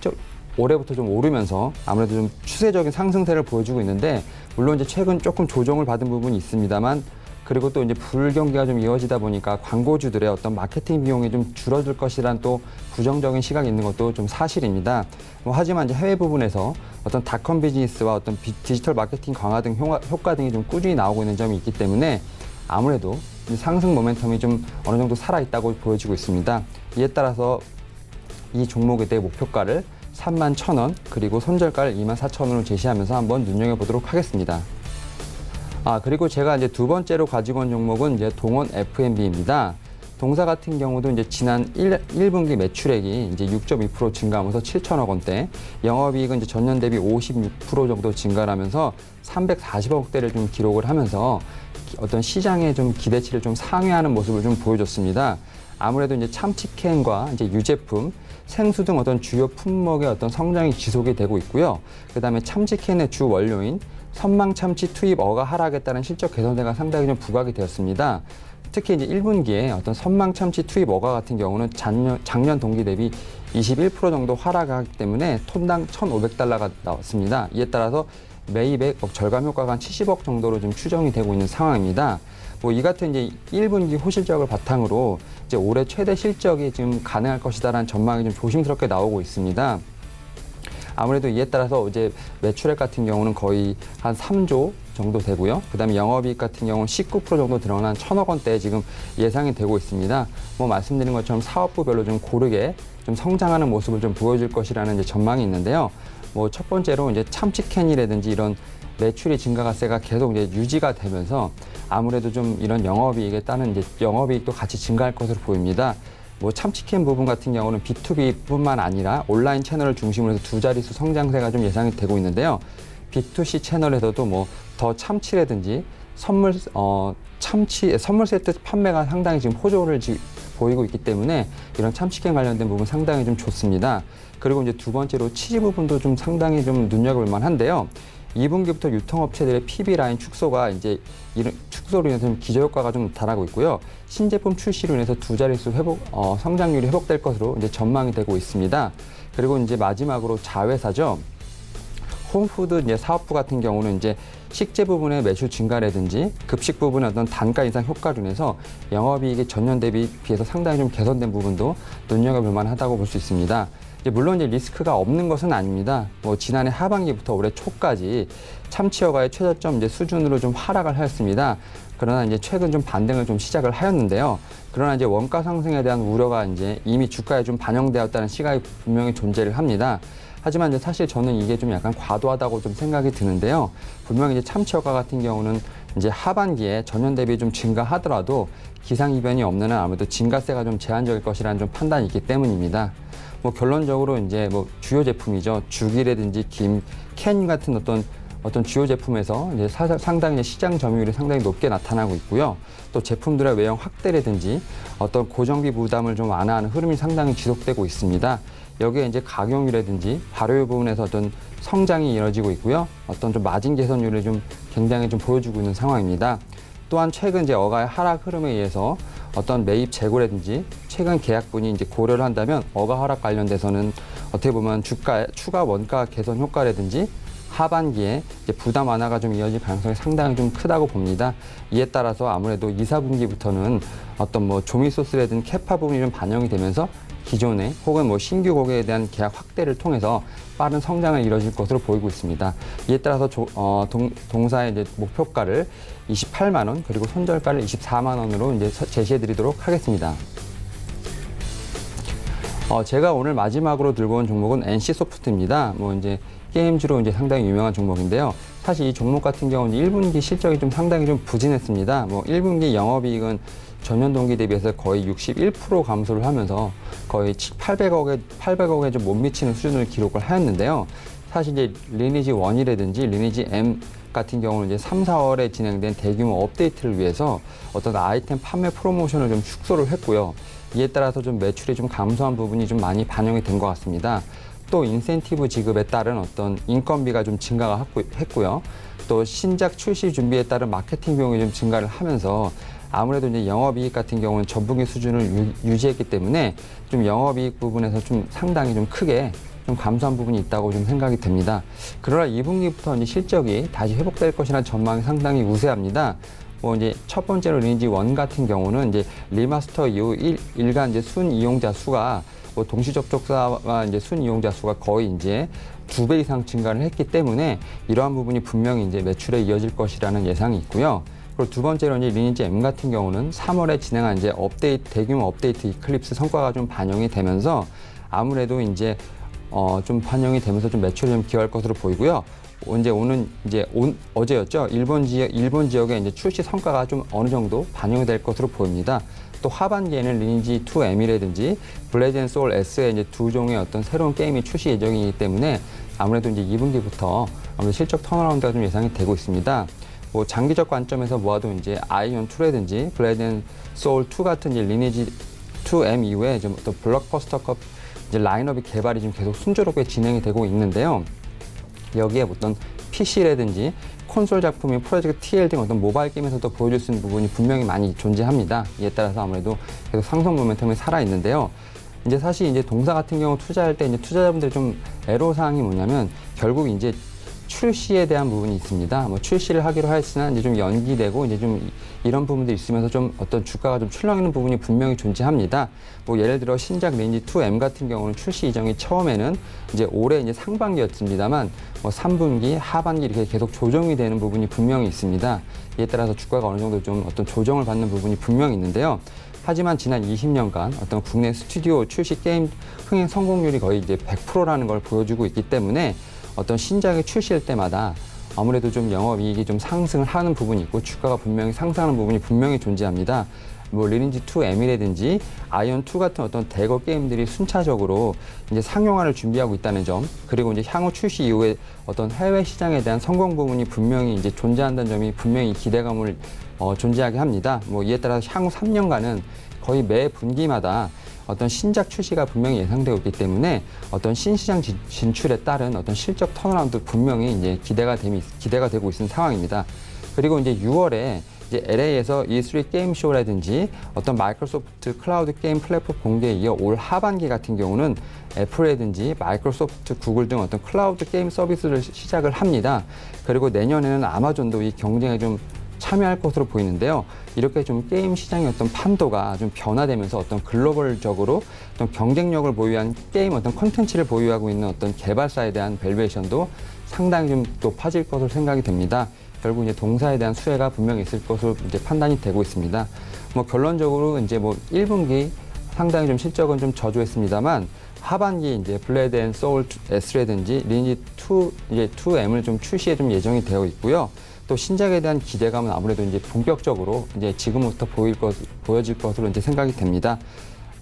올해부터 좀 오르면서 아무래도 좀 추세적인 상승세를 보여주고 있는데 물론 이제 최근 조금 조정을 받은 부분이 있습니다만 그리고 또 이제 불경기가 좀 이어지다 보니까 광고주들의 어떤 마케팅 비용이 좀 줄어들 것이란 또 부정적인 시각이 있는 것도 좀 사실입니다. 하지만 이제 해외 부분에서 어떤 닷컴 비즈니스와 어떤 디지털 마케팅 강화 등 효과 등이 좀 꾸준히 나오고 있는 점이 있기 때문에 아무래도 상승 모멘텀이 좀 어느 정도 살아있다고 보여지고 있습니다. 이에 따라서 이 종목에 대해 목표가를 31,000원 그리고 손절가를 24,000원으로 제시하면서 한번 눈여겨보도록 하겠습니다. 그리고 제가 이제 두 번째로 가지고 온 종목은 이제 동원 F&B입니다. 동사 같은 경우도 이제 지난 1분기 매출액이 이제 6.2% 증가하면서 7천억 원대, 영업이익은 이제 전년 대비 56% 정도 증가하면서 340억대를 좀 기록을 하면서 어떤 시장의 좀 기대치를 좀 상회하는 모습을 좀 보여줬습니다. 아무래도 이제 참치캔과 이제 유제품, 생수 등 어떤 주요 품목의 어떤 성장이 지속이 되고 있고요. 그다음에 참치캔의 주 원료인 선망참치 투입 어가 하락에 따른 실적 개선세가 상당히 좀 부각이 되었습니다. 특히 이제 1분기에 어떤 선망참치 투입 어가 같은 경우는 작년 동기 대비 21% 정도 하락하기 때문에 톤당 1,500달러가 나왔습니다. 이에 따라서 매입액 절감 효과가 한 70억 정도로 좀 추정이 되고 있는 상황입니다. 뭐 이 같은 이제 1분기 호실적을 바탕으로 이제 올해 최대 실적이 지금 가능할 것이다라는 전망이 좀 조심스럽게 나오고 있습니다. 아무래도 이에 따라서 이제 매출액 같은 경우는 거의 한 3조 정도 되고요. 그다음에 영업이익 같은 경우는 19% 정도 늘어난 1,000억 원대 지금 예상이 되고 있습니다. 뭐 말씀드린 것처럼 사업부별로 좀 고르게 좀 성장하는 모습을 좀 보여줄 것이라는 이제 전망이 있는데요. 뭐 첫 번째로 이제 참치캔이라든지 이런 매출이 증가세가 계속 이제 유지가 되면서 아무래도 좀 이런 영업이익에 따른 이제 영업이익도 같이 증가할 것으로 보입니다. 뭐 참치캔 부분 같은 경우는 B2B뿐만 아니라 온라인 채널을 중심으로 해서 두 자릿수 성장세가 좀 예상이 되고 있는데요. B2C 채널에서도 뭐 더 참치라든지 선물 세트 판매가 상당히 지금 호조를 보이고 있기 때문에 이런 참치캔 관련된 부분 상당히 좀 좋습니다. 그리고 이제 두 번째로 치즈 부분도 좀 상당히 좀 눈여겨볼 만한데요. 2분기부터 유통업체들의 PB 라인 축소가 이제 이런 축소로 인해서 기저효과가 좀 나타나고 있고요. 신제품 출시로 인해서 두 자릿수 성장률이 회복될 것으로 이제 전망이 되고 있습니다. 그리고 이제 마지막으로 자회사죠. 홈푸드 이제 사업부 같은 경우는 이제 식재 부분의 매출 증가라든지 급식 부분의 어떤 단가 인상 효과로 인해서 영업이익이 전년 대비 비해서 상당히 좀 개선된 부분도 눈여겨볼 만하다고 볼 수 있습니다. 물론 이제 리스크가 없는 것은 아닙니다. 뭐 지난해 하반기부터 올해 초까지 참치어가의 최저점 이제 수준으로 좀 하락을 하였습니다. 그러나 이제 최근 좀 반등을 좀 시작을 하였는데요. 그러나 이제 원가 상승에 대한 우려가 이제 이미 주가에 좀 반영되었다는 시각이 분명히 존재를 합니다. 하지만 이제 사실 저는 이게 좀 약간 과도하다고 좀 생각이 드는데요. 분명히 이제 참치어가 같은 경우는 이제 하반기에 전년 대비 좀 증가하더라도 기상이변이 없는 한 아무래도 증가세가 좀 제한적일 것이라는 좀 판단이 있기 때문입니다. 뭐 결론적으로 이제 뭐 주요 제품이죠. 죽이라든지 김, 캔 같은 어떤 주요 제품에서 이제 상당히 시장 점유율이 상당히 높게 나타나고 있고요. 또 제품들의 외형 확대라든지 어떤 고정비 부담을 좀 완화하는 흐름이 상당히 지속되고 있습니다. 여기에 이제 가격이라든지 발효 부분에서 어떤 성장이 이뤄지고 있고요. 어떤 좀 마진 개선율을 좀 굉장히 좀 보여주고 있는 상황입니다. 또한 최근 이제 어가의 하락 흐름에 의해서 어떤 매입 재고라든지 최근 계약분이 이제 고려를 한다면 어가 하락 관련돼서는 어떻게 보면 추가 원가 개선 효과라든지 하반기에 이제 부담 완화가 좀 이어질 가능성이 상당히 좀 크다고 봅니다. 이에 따라서 아무래도 2, 4분기부터는 어떤 뭐 조미소스라든지 캐파 부분이 좀 반영이 되면서 기존에 혹은 뭐 신규 고객에 대한 계약 확대를 통해서 빠른 성장을 이뤄질 것으로 보이고 있습니다. 이에 따라서 동사의 이제 목표가를 28만 원 그리고 손절가를 24만 원으로 이제 제시해드리도록 하겠습니다. 제가 오늘 마지막으로 들고 온 종목은 NC소프트입니다. 뭐 이제 게임주로 이제 상당히 유명한 종목인데요. 사실 이 종목 같은 경우는 1분기 실적이 좀 상당히 좀 부진했습니다. 뭐 1분기 영업이익은 전년 동기 대비해서 거의 61% 감소를 하면서 거의 800억에 좀 못 미치는 수준을 기록을 하였는데요. 사실 이제 리니지 1이라든지 리니지 M 같은 경우는 이제 3, 4월에 진행된 대규모 업데이트를 위해서 어떤 아이템 판매 프로모션을 좀 축소를 했고요. 이에 따라서 좀 매출이 좀 감소한 부분이 좀 많이 반영이 된 것 같습니다. 또 인센티브 지급에 따른 어떤 인건비가 좀 증가가 했고요. 또 신작 출시 준비에 따른 마케팅 비용이 좀 증가를 하면서 아무래도 이제 영업이익 같은 경우는 전분기 수준을 유지했기 때문에 좀 영업이익 부분에서 좀 상당히 좀 크게 좀 감소한 부분이 있다고 좀 생각이 됩니다. 그러나 2분기부터 이제 실적이 다시 회복될 것이라는 전망이 상당히 우세합니다. 뭐 이제 첫 번째로 리니지 1 같은 경우는 이제 리마스터 이후 일간 이제 순 이용자 수가 뭐 동시 접촉사와 이제 순 이용자 수가 거의 이제 2배 이상 증가를 했기 때문에 이러한 부분이 분명히 이제 매출에 이어질 것이라는 예상이 있고요. 그리고 두 번째로 이제 리니지 M 같은 경우는 3월에 진행한 이제 대규모 업데이트 이클립스 성과가 좀 반영이 되면서 아무래도 이제 좀 반영이 되면서 좀 매출이 좀 기여할 것으로 보이고요. 어제였죠. 일본 지역의 이제 출시 성과가 좀 어느 정도 반영이 될 것으로 보입니다. 또 하반기에는 리니지 2M이라든지 블레이드 앤 소울 S의 이제 두 종의 어떤 새로운 게임이 출시 예정이기 때문에 아무래도 이제 2분기부터 아무래도 실적 턴어라운드가 좀 예상이 되고 있습니다. 뭐 장기적 관점에서 모아도 이제 아이온 2라든지 블레이드 앤 소울 2 같은 이제 리니지 2M 이후에 좀 어떤 블록버스터급 이제 라인업이 개발이 좀 계속 순조롭게 진행이 되고 있는데요. 여기에 어떤 PC라든지 콘솔 작품인 프로젝트 TL 등 어떤 모바일 게임에서도 보여줄 수 있는 부분이 분명히 많이 존재합니다. 이에 따라서 아무래도 계속 상승 모멘텀이 살아 있는데요. 이제 사실 이제 동사 같은 경우 투자할 때 이제 투자자분들이 좀 애로사항이 뭐냐면 결국 이제 출시에 대한 부분이 있습니다. 뭐 출시를 하기로 하였으나 이제 좀 연기되고 이제 좀 이런 부분들이 있으면서 좀 어떤 주가가 좀 출렁이는 부분이 분명히 존재합니다. 뭐 예를 들어 신작 리니지 2M 같은 경우는 출시 이전이 처음에는 이제 올해 이제 상반기였습니다만 뭐 3분기, 하반기 이렇게 계속 조정이 되는 부분이 분명히 있습니다. 이에 따라서 주가가 어느 정도 좀 어떤 조정을 받는 부분이 분명히 있는데요. 하지만 지난 20년간 어떤 국내 스튜디오 출시 게임 흥행 성공률이 거의 이제 100%라는 걸 보여주고 있기 때문에 어떤 신작이 출시할 때마다 아무래도 좀 영업이익이 좀 상승을 하는 부분이 있고 주가가 분명히 상승하는 부분이 분명히 존재합니다. 뭐 리니지 2M이라든지 아이온 2 같은 어떤 대거 게임들이 순차적으로 이제 상용화를 준비하고 있다는 점, 그리고 이제 향후 출시 이후에 어떤 해외 시장에 대한 성공 부분이 분명히 이제 존재한다는 점이 분명히 기대감을 존재하게 합니다. 뭐 이에 따라서 향후 3년간은 거의 매 분기마다 어떤 신작 출시가 분명히 예상되고 있기 때문에 어떤 신시장 진출에 따른 어떤 실적 턴어라운드 분명히 이제 기대가 되고 있는 상황입니다. 그리고 이제 6월에 이제 LA에서 E3 게임 쇼라든지 어떤 마이크로소프트 클라우드 게임 플랫폼 공개에 이어 올 하반기 같은 경우는 애플이라든지 마이크로소프트, 구글 등 어떤 클라우드 게임 서비스를 시작을 합니다. 그리고 내년에는 아마존도 이 경쟁에 좀 참여할 것으로 보이는데요. 이렇게 좀 게임 시장의 어떤 판도가 좀 변화되면서 어떤 글로벌적으로 어떤 경쟁력을 보유한 게임 어떤 콘텐츠를 보유하고 있는 어떤 개발사에 대한 밸류에이션도 상당히 좀 높아질 것으로 생각이 됩니다. 결국 이제 동사에 대한 수혜가 분명히 있을 것으로 이제 판단이 되고 있습니다. 뭐 결론적으로 이제 뭐 1분기 상당히 좀 실적은 좀 저조했습니다만 하반기 이제 블레이드 앤 소울 S라든지 리니지 2M을 좀 출시에 좀 예정이 되어 있고요. 또 신작에 대한 기대감은 아무래도 이제 본격적으로 이제 지금부터 보여질 것으로 이제 생각이 됩니다.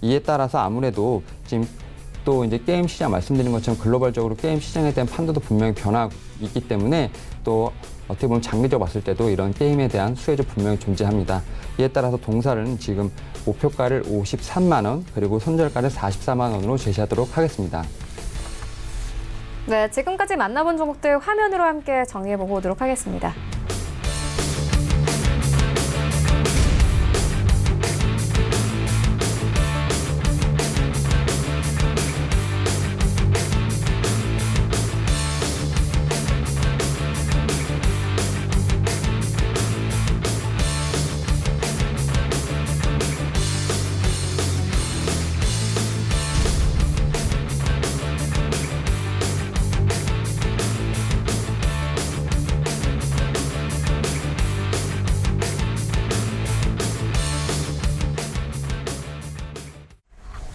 이에 따라서 아무래도 지금 또 이제 게임 시장 말씀드린 것처럼 글로벌적으로 게임 시장에 대한 판도도 분명히 변화하고 있기 때문에 또 어떻게 보면 장기적으로 봤을 때도 이런 게임에 대한 수혜도 분명히 존재합니다. 이에 따라서 동사는 지금 목표가를 53만 원 그리고 손절가를 44만 원으로 제시하도록 하겠습니다. 네, 지금까지 만나본 종목들 화면으로 함께 정리해보고 오도록 하겠습니다.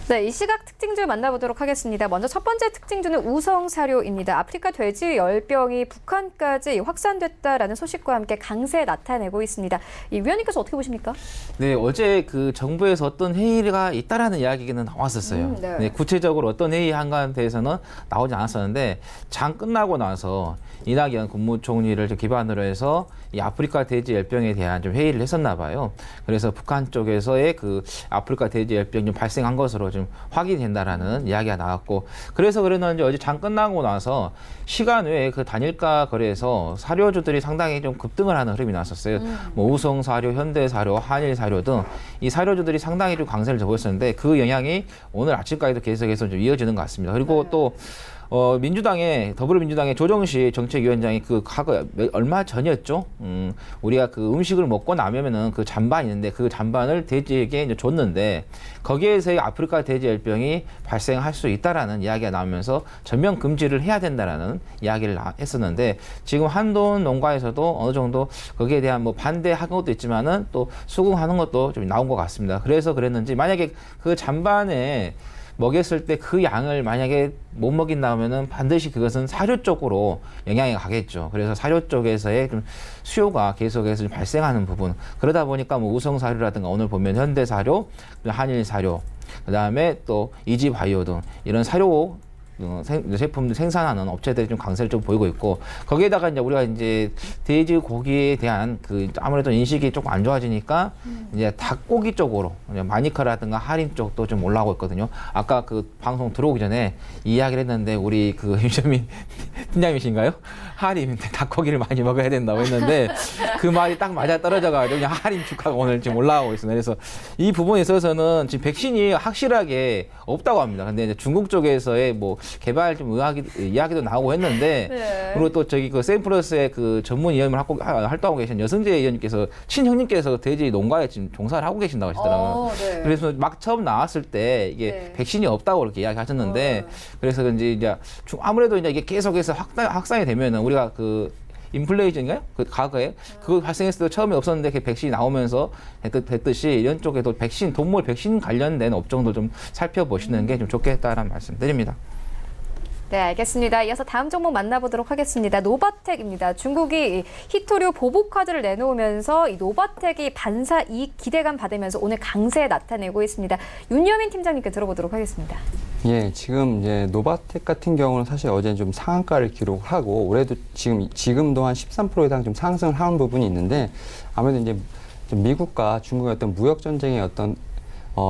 네, 이 시각 특징 특징주 만나보도록 하겠습니다. 먼저 첫 번째 특징주는 우성 사료입니다. 아프리카 돼지 열병이 북한까지 확산됐다라는 소식과 함께 강세 나타내고 있습니다. 이 위원님께서 어떻게 보십니까? 네, 어제 그 정부에서 어떤 회의가 있다라는 이야기는 나왔었어요. 네. 네, 구체적으로 어떤 회의 한가에 대해서는 나오지 않았었는데 장 끝나고 나서 이낙연 국무총리를 좀 기반으로 해서 이 아프리카 돼지 열병에 대한 좀 회의를 했었나 봐요. 그래서 북한 쪽에서의 그 아프리카 돼지 열병이 좀 발생한 것으로 좀 확인된다라는 이야기가 나왔고, 그래서 그랬는지 어제 장 끝나고 나서 시간 외에 그 단일가 거래에서 사료주들이 상당히 좀 급등을 하는 흐름이 나왔었어요. 뭐 우성 사료, 현대 사료, 한일 사료 등 이 사료주들이 상당히 좀 강세를 보였었는데 그 영향이 오늘 아침까지도 계속해서 좀 이어지는 것 같습니다. 그리고 또 더불어민주당의 조정식 정책위원장이 그 과거 얼마 전이었죠. 우리가 그 음식을 먹고 나면은 그 잔반 있는데 그 잔반을 돼지에게 이제 줬는데 거기에서 아프리카 돼지 열병이 발생할 수 있다라는 이야기가 나오면서 전면 금지를 해야 된다라는 이야기를 했었는데 지금 한돈 농가에서도 어느 정도 거기에 대한 뭐 반대하는 것도 있지만은 또 수긍하는 것도 좀 나온 것 같습니다. 그래서 그랬는지 만약에 그 잔반에 먹였을 때 그 양을 만약에 못 먹인다면은 반드시 그것은 사료 쪽으로 영향이 가겠죠. 그래서 사료 쪽에서의 좀 수요가 계속해서 발생하는 부분. 그러다 보니까 뭐 우성 사료라든가 오늘 보면 현대 사료, 한일 사료, 그다음에 또 이지 바이오 등 이런 사료 제품들 생산하는 업체들이 좀 강세를 좀 보이고 있고, 거기에다가 이제 우리가 이제 돼지 고기에 대한 그 아무래도 인식이 조금 안 좋아지니까 이제 닭고기 쪽으로 마니카라든가 할인 쪽도 좀 올라오고 있거든요. 아까 그 방송 들어오기 전에 이야기를 했는데 우리 그 유시민 팀장님이신가요? 할인 닭고기를 많이 먹어야 된다고 했는데 그 말이 딱 맞아 떨어져가지고 그냥 할인 주가가 오늘 지금 올라가고 있습니다. 그래서 이 부분에 있어서는 지금 백신이 확실하게 없다고 합니다. 근데 이제 중국 쪽에서의 뭐 개발 좀 이야기도 나오고 했는데 네. 그리고 또 저기 그 샘플러스의 그 전문 위원을 활동하고 계신 여성재 의원님께서 친형님께서 돼지 농가에 지금 종사를 하고 계신다고 하시더라고요. 네. 그래서 막 처음 나왔을 때 이게 네. 백신이 없다고 그렇게 이야기하셨는데 그래서 이제 아무래도 이제 이게 계속해서 확산이 되면은 우리가 그 인플레이션인가요? 그 과거에 그거 발생했을 때 처음에 없었는데 그 백신이 나오면서 됐듯이 이런 쪽에도 백신, 동물 백신 관련된 업종도 좀 살펴보시는 게 좀 좋겠다라는 말씀드립니다. 네, 알겠습니다. 이어서 다음 종목 만나보도록 하겠습니다. 노바텍입니다. 중국이 히토류 보복카드를 내놓으면서 이 노바텍이 반사 이익 기대감 받으면서 오늘 강세 나타내고 있습니다. 윤여민 팀장님께 들어보도록 하겠습니다. 예, 지금 이제 노바텍 같은 경우는 사실 어제 좀 상한가를 기록하고 올해도 지금도 한 13% 이상 좀 상승을 하는 부분이 있는데 아무래도 이제 좀 미국과 중국의 어떤 무역 전쟁의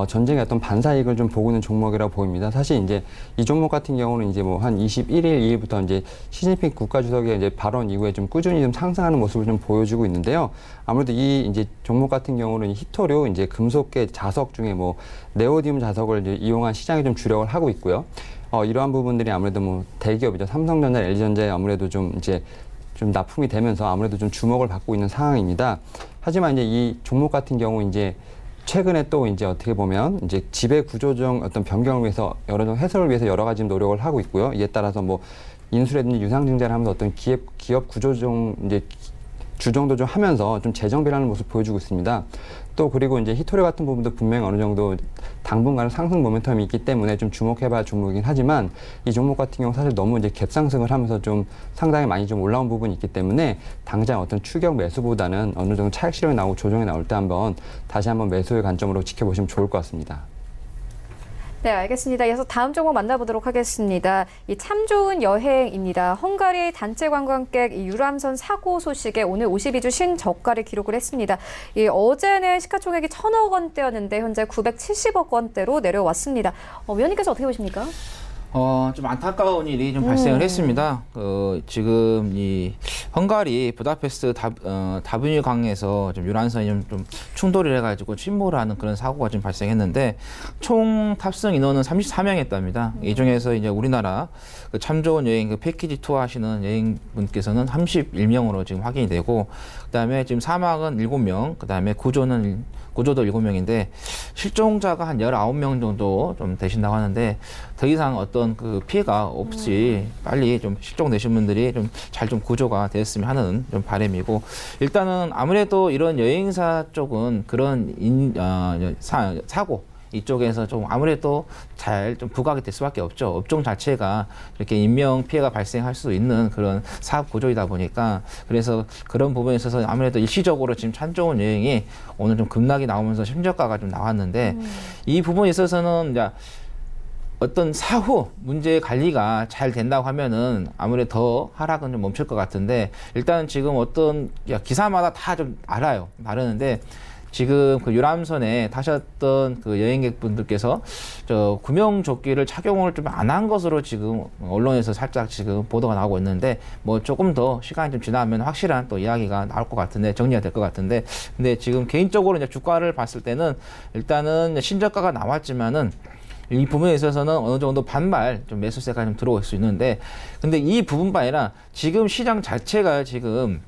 전쟁의 어떤 반사이익을 좀 보고 있는 종목이라고 보입니다. 사실 이제 이 종목 같은 경우는 이제 뭐 한 21일, 2일부터 이제 시진핑 국가주석의 이제 발언 이후에 좀 꾸준히 좀 상승하는 모습을 좀 보여주고 있는데요. 아무래도 이 이제 종목 같은 경우는 히토류 이제 금속계 자석 중에 뭐 네오디움 자석을 이제 이용한 시장이 좀 주력을 하고 있고요. 이러한 부분들이 아무래도 뭐 대기업이죠. 삼성전자, LG전자에 아무래도 좀 납품이 되면서 아무래도 좀 주목을 받고 있는 상황입니다. 하지만 이제 이 종목 같은 경우 이제 최근에 또 이제 어떻게 보면 이제 지배 구조적 어떤 변경을 위해서 여러 종 해소를 위해서 여러 가지 노력을 하고 있고요. 이에 따라서 뭐 인수라든지 유상증자를 하면서 어떤 기업 구조적 이제 주정도 좀 하면서 좀 재정비라는 모습을 보여주고 있습니다. 또 그리고 이제 히토류 같은 부분도 분명히 어느 정도 당분간은 상승 모멘텀이 있기 때문에 좀 주목해봐야 종목이긴 하지만 이 종목 같은 경우 사실 너무 이제 갭상승을 하면서 좀 상당히 많이 좀 올라온 부분이 있기 때문에 당장 어떤 추격 매수보다는 어느 정도 차익 실현이 나오고 조정이 나올 때 다시 한번 매수의 관점으로 지켜보시면 좋을 것 같습니다. 네, 알겠습니다. 이어서 다음 종목 만나보도록 하겠습니다. 이 참 좋은 여행입니다. 헝가리 단체 관광객 이 유람선 사고 소식에 오늘 52주 신저가를 기록을 했습니다. 어제는 시가총액이 1,000억 원대였는데 현재 970억 원대로 내려왔습니다. 위원님께서 어떻게 보십니까? 좀 안타까운 일이 좀 발생을 했습니다. 지금 이 헝가리 부다페스트 다뷴유 강에서 좀 유람선이 좀 충돌을 해가지고 침몰하는 그런 사고가 좀 발생했는데 총 탑승 인원은 34명이었답니다. 이 중에서 이제 우리나라 그 참 좋은 여행 그 패키지 투어 하시는 여행분께서는 31명으로 지금 확인이 되고 그다음에 지금 사망은 7명, 그다음에 구조도 7명인데 실종자가 한 19명 정도 좀 되신다고 하는데 더 이상 어떤 그 피해가 없이 빨리 좀 실종되신 분들이 좀 잘 좀 구조가 됐으면 하는 좀 바람이고, 일단은 아무래도 이런 여행사 쪽은 그런 사고 이쪽에서 좀 아무래도 잘 좀 부각이 될 수밖에 없죠. 업종 자체가 이렇게 인명 피해가 발생할 수 있는 그런 사업 구조이다 보니까 그래서 그런 부분에 있어서 아무래도 일시적으로 지금 참 좋은 여행이 오늘 좀 급락이 나오면서 심저가가 좀 나왔는데 이 부분에 있어서는 이제 어떤 사후 문제 관리가 잘 된다고 하면은 아무래도 더 하락은 좀 멈출 것 같은데 일단 지금 어떤 기사마다 다 좀 알아요. 다르는데 지금 그 유람선에 타셨던 그 여행객분들께서 저 구명조끼를 착용을 좀 안 한 것으로 지금 언론에서 살짝 지금 보도가 나오고 있는데 뭐 조금 더 시간이 좀 지나면 확실한 또 이야기가 나올 것 같은데 정리가 될 것 같은데 근데 지금 개인적으로 이제 주가를 봤을 때는 일단은 신저가가 나왔지만은 이 부분에 있어서는 어느 정도 반발 좀 매수세가 좀 들어올 수 있는데 근데 이 부분뿐 아니라 지금 시장 자체가 지금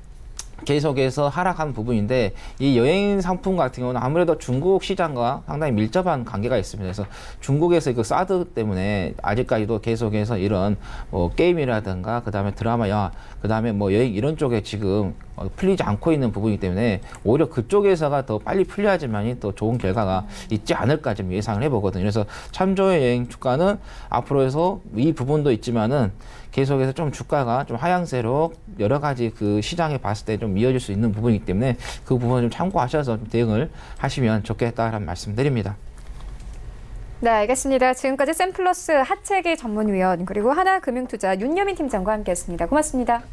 계속해서 하락한 부분인데 이 여행 상품 같은 경우는 아무래도 중국 시장과 상당히 밀접한 관계가 있습니다. 그래서 중국에서 그 사드 때문에 아직까지도 계속해서 이런 뭐 게임이라든가 그다음에 드라마, 영화, 그다음에 뭐 여행 이런 쪽에 지금 풀리지 않고 있는 부분이기 때문에 오히려 그쪽에서가 더 빨리 풀려야지만이 또 좋은 결과가 있지 않을까 좀 예상을 해보거든요. 그래서 참조의 여행 주가는 앞으로에서 이 부분도 있지만은 계속해서 좀 주가가 좀 하향세로 여러 가지 그 시장에 봤을 때 좀 이어질 수 있는 부분이기 때문에 그 부분을 좀 참고하셔서 좀 대응을 하시면 좋겠다라는 말씀드립니다. 네, 알겠습니다. 지금까지 샘플러스 하채기 전문위원 그리고 하나금융투자 윤여민 팀장과 함께했습니다. 고맙습니다.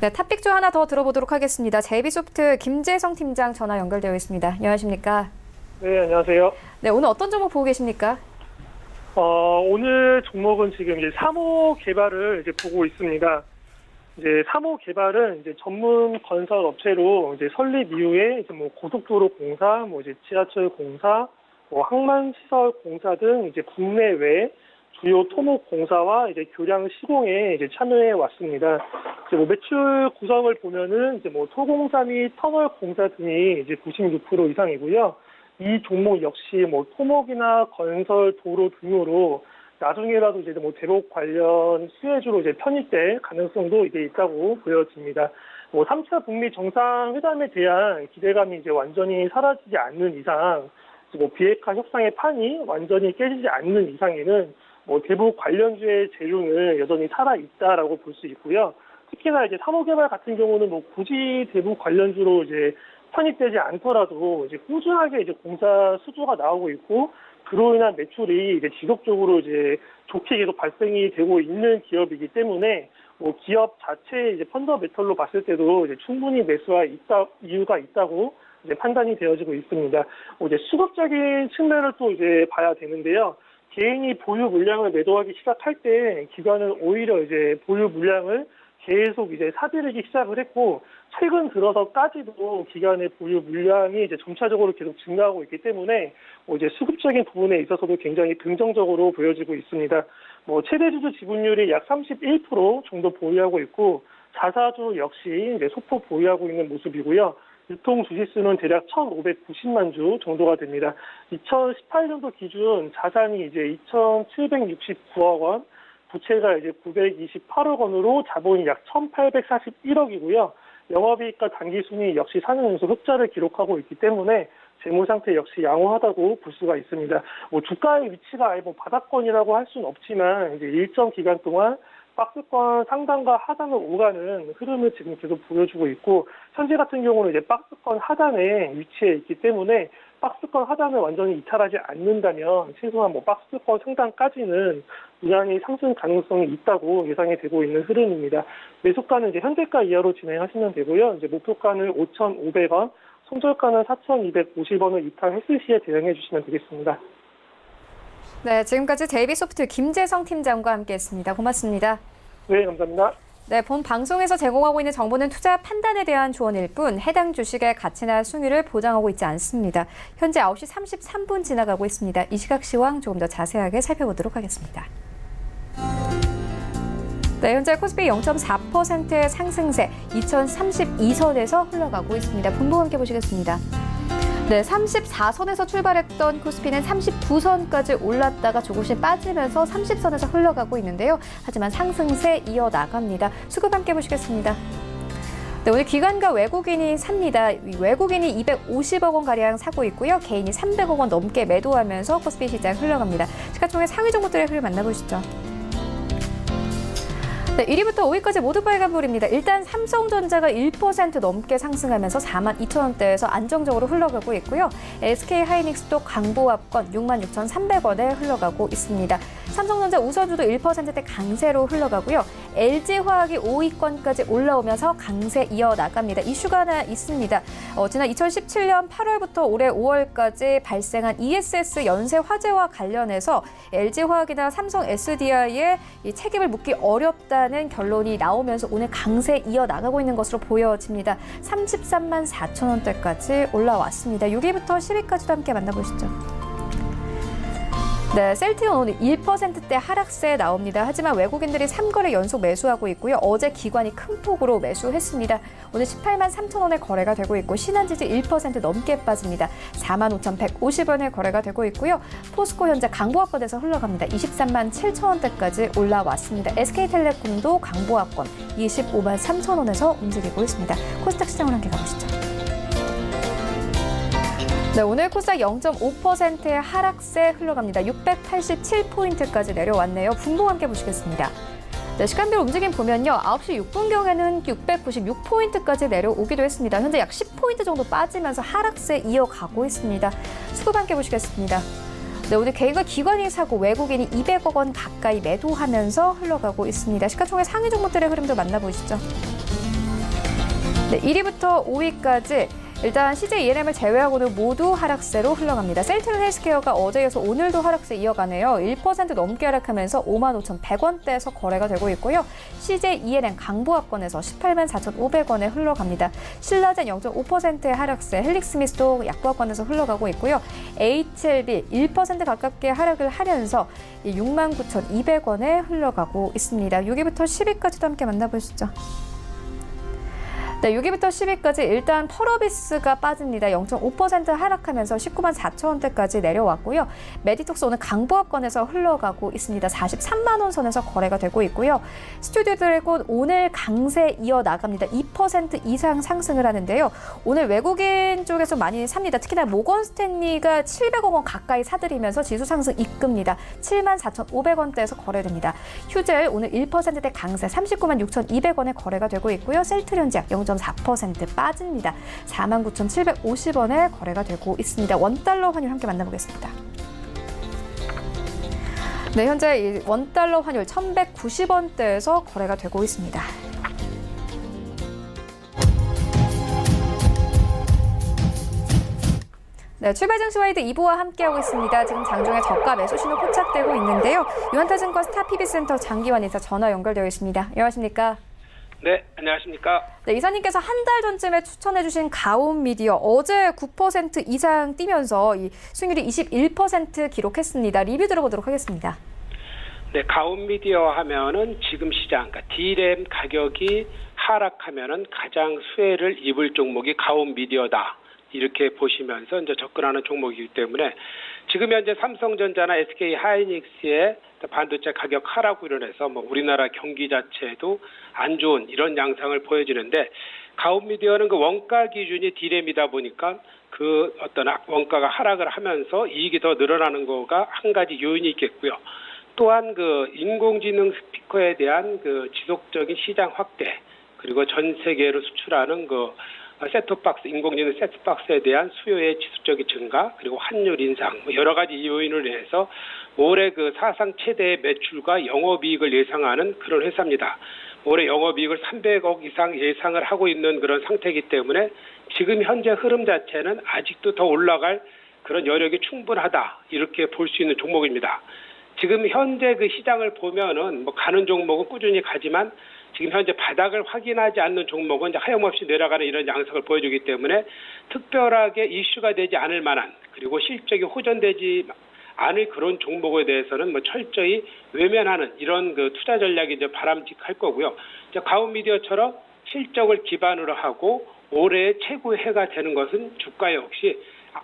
네, 탑픽조 하나 더 들어보도록 하겠습니다. 제이비소프트 김재성 팀장 전화 연결되어 있습니다. 안녕하십니까? 네, 안녕하세요. 네, 오늘 어떤 종목 보고 계십니까? 오늘 종목은 지금 이제 3호 개발을 이제 보고 있습니다. 이제 3호 개발은 이제 전문 건설 업체로 이제 설립 이후에 이제 뭐 고속도로 공사, 뭐 이제 지하철 공사, 뭐 항만 시설 공사 등 이제 국내외 주요 토목 공사와 이제 교량 시공에 이제 참여해 왔습니다. 이제 뭐 매출 구성을 보면은 이제 뭐 토공사 및 터널 공사 등이 이제 96% 이상이고요. 이 종목 역시 뭐 토목이나 건설, 도로 등으로 나중에라도 이제 뭐 대북 관련 수혜주로 이제 편입될 가능성도 이제 있다고 보여집니다. 뭐 3차 북미 정상회담에 대한 기대감이 이제 완전히 사라지지 않는 이상, 뭐 비핵화 협상의 판이 완전히 깨지지 않는 이상에는 뭐 대북 관련주의 재료는 여전히 살아 있다라고 볼 수 있고요. 특히나 이제 3호 개발 같은 경우는 뭐 굳이 대북 관련주로 이제 편입되지 않더라도 이제 꾸준하게 이제 공사 수주가 나오고 있고 그로 인한 매출이 이제 지속적으로 이제 좋게 계속 발생이 되고 있는 기업이기 때문에 뭐 기업 자체의 이제 펀더메털로 봤을 때도 이제 충분히 매수할 이유가 있다고 이제 판단이 되어지고 있습니다. 이제 수급적인 측면을 또 이제 봐야 되는데요. 개인이 보유 물량을 매도하기 시작할 때 기관은 오히려 이제 보유 물량을 계속 이제 사들이기 시작을 했고 최근 들어서까지도 기관의 보유 물량이 이제 점차적으로 계속 증가하고 있기 때문에 이제 수급적인 부분에 있어서도 굉장히 긍정적으로 보여지고 있습니다. 뭐 최대주주 지분율이 약 31% 정도 보유하고 있고 자사주 역시 이제 소폭 보유하고 있는 모습이고요. 유통 주식수는 대략 1,590만 주 정도가 됩니다. 2018년도 기준 자산이 이제 2,769억 원, 부채가 이제 928억 원으로 자본이 약 1,841억이고요. 영업이익과 당기순이 역시 4년 연속 흑자를 기록하고 있기 때문에 재무 상태 역시 양호하다고 볼 수가 있습니다. 뭐 주가의 위치가 아예 뭐 바닥권이라고 할 수는 없지만 이제 일정 기간 동안 박스권 상단과 하단을 오가는 흐름을 지금 계속 보여주고 있고 현재 같은 경우는 이제 박스권 하단에 위치해 있기 때문에 박스권 하단을 완전히 이탈하지 않는다면 최소한 뭐 박스권 상단까지는 무난히 상승 가능성이 있다고 예상이 되고 있는 흐름입니다. 매수가는 이제 현재가 이하로 진행하시면 되고요. 이제 목표가는 5,500원, 손절가는 4,250원을 이탈했을 시에 대응해 주시면 되겠습니다. 네, 지금까지 제이비소프트 김재성 팀장과 함께했습니다. 고맙습니다. 네, 감사합니다. 네, 본 방송에서 제공하고 있는 정보는 투자 판단에 대한 조언일 뿐 해당 주식의 가치나 순위를 보장하고 있지 않습니다. 현재 9시 33분 지나가고 있습니다. 이 시각 시황 조금 더 자세하게 살펴보도록 하겠습니다. 네, 현재 코스피 0.4%의 상승세 2032선에서 흘러가고 있습니다. 분봉 함께 보시겠습니다. 네, 34선에서 출발했던 코스피는 39선까지 올랐다가 조금씩 빠지면서 30선에서 흘러가고 있는데요. 하지만 상승세 이어나갑니다. 수급 함께 보시겠습니다. 네, 오늘 기관과 외국인이 삽니다. 외국인이 250억 원 가량 사고 있고요. 개인이 300억 원 넘게 매도하면서 코스피 시장 흘러갑니다. 시가총액 상위 종목들의 흐름 만나보시죠. 네, 1위부터 5위까지 모두 빨간불입니다. 일단 삼성전자가 1% 넘게 상승하면서 42,000원대에서 안정적으로 흘러가고 있고요. SK하이닉스도 강보합권 66,300원에 흘러가고 있습니다. 삼성전자 우선주도 1%대 강세로 흘러가고요. LG화학이 5위권까지 올라오면서 강세 이어나갑니다. 이슈가 하나 있습니다. 지난 2017년 8월부터 올해 5월까지 발생한 ESS 연쇄 화재와 관련해서 LG화학이나 삼성 SDI에 이 책임을 묻기 어렵다는 결론이 나오면서 오늘 강세 이어나가고 있는 것으로 보여집니다. 33만 4천 원대까지 올라왔습니다. 6위부터 10위까지도 함께 만나보시죠. 네, 셀트리온 오늘 1%대 하락세 나옵니다. 하지만 외국인들이 3거래 연속 매수하고 있고요. 어제 기관이 큰 폭으로 매수했습니다. 오늘 18만 3천 원에 거래가 되고 있고 신한지지 1% 넘게 빠집니다. 4만 5,150원에 거래가 되고 있고요. 포스코 현재 강보합권에서 흘러갑니다. 23만 7천 원대까지 올라왔습니다. SK텔레콤도 강보합권 25만 3천 원에서 움직이고 있습니다. 코스닥 시장으로 함께 가보시죠. 네, 오늘 코스닥 0.5%의 하락세 흘러갑니다. 687포인트까지 내려왔네요. 분봉 함께 보시겠습니다. 네, 시간별 움직임 보면요. 9시 6분경에는 696포인트까지 내려오기도 했습니다. 현재 약 10포인트 정도 빠지면서 하락세 이어가고 있습니다. 수급 함께 보시겠습니다. 네, 오늘 개인과 기관이 사고 외국인이 200억 원 가까이 매도하면서 흘러가고 있습니다. 시가총액 상위 종목들의 흐름도 만나보시죠. 네, 1위부터 5위까지 일단 CJ ENM을 제외하고는 모두 하락세로 흘러갑니다. 셀트리온 헬스케어가 어제에서 오늘도 하락세 이어가네요. 1% 넘게 하락하면서 55,100원대에서 거래가 되고 있고요. CJ ENM 강보합권에서 18만 4,500원에 흘러갑니다. 신라젠 0.5%의 하락세, 헬릭스미스도 약보합권에서 흘러가고 있고요. HLB 1% 가깝게 하락을 하면서 69,200원에 흘러가고 있습니다. 6위부터 10위까지도 함께 만나보시죠. 네, 6위부터 10위까지 일단 펄어비스가 빠집니다. 0.5% 하락하면서 19만 4천 원대까지 내려왔고요. 메디톡스 오늘 강보합권에서 흘러가고 있습니다. 43만 원 선에서 거래가 되고 있고요. 스튜디오 드래곤 오늘 강세 이어나갑니다. 2% 이상 상승을 하는데요. 오늘 외국인 쪽에서 많이 삽니다. 특히나 모건 스탠리가 700억 원 가까이 사들이면서 지수 상승 이끕니다. 7만 4,500원대에서 거래됩니다. 휴젤 오늘 1%대 강세 39만 6,200원에 거래가 되고 있고요. 셀트리온제약 0.4% 빠집니다. 49,750원에 거래가 되고 있습니다. 원달러 환율 함께 만나보겠습니다. 네, 현재 이 원달러 환율 1,190원대에서 거래가 되고 있습니다. 네, 출발 증시와이드 2부와 함께하고 있습니다. 지금 장중에 저가 매수 신호 포착되고 있는데요. 유한타증권 스타PB센터 장기환 이사 전화 연결되어 있습니다. 안녕하십니까? 네, 안녕하십니까? 네, 이사님께서 한 달 전쯤에 추천해주신 가온미디어 어제 9% 이상 뛰면서 이 수익률이 21% 기록했습니다. 리뷰 들어보도록 하겠습니다. 네, 가온미디어 하면은 지금 시장, 그러니까 D램 가격이 하락하면은 가장 수혜를 입을 종목이 가온미디어다. 이렇게 보시면서 이제 접근하는 종목이기 때문에 지금 현재 삼성전자나 SK하이닉스의 반도체 가격 하락으로 인해서 뭐 우리나라 경기 자체도 안 좋은 이런 양상을 보여지는데 가온미디어는 그 원가 기준이 D램이다 보니까 그 어떤 원가가 하락을 하면서 이익이 더 늘어나는 거가 한 가지 요인이 있겠고요. 또한 그 인공지능 스피커에 대한 그 지속적인 시장 확대 그리고 전 세계로 수출하는 그 셋톱박스, 인공지능 셋톱박스에 대한 수요의 지속적인 증가, 그리고 환율 인상, 여러 가지 요인을 인해서 올해 그 사상 최대의 매출과 영업이익을 예상하는 그런 회사입니다. 올해 영업이익을 300억 이상 예상을 하고 있는 그런 상태이기 때문에 지금 현재 흐름 자체는 아직도 더 올라갈 그런 여력이 충분하다, 이렇게 볼 수 있는 종목입니다. 지금 현재 그 시장을 보면은 뭐 가는 종목은 꾸준히 가지만 지금 현재 바닥을 확인하지 않는 종목은 이제 하염없이 내려가는 이런 양상을 보여주기 때문에 특별하게 이슈가 되지 않을 만한 그리고 실적이 호전되지 않을 그런 종목에 대해서는 뭐 철저히 외면하는 이런 그 투자 전략이 이제 바람직할 거고요. 이제 가온미디어처럼 실적을 기반으로 하고 올해 최고의 해가 되는 것은 주가 역시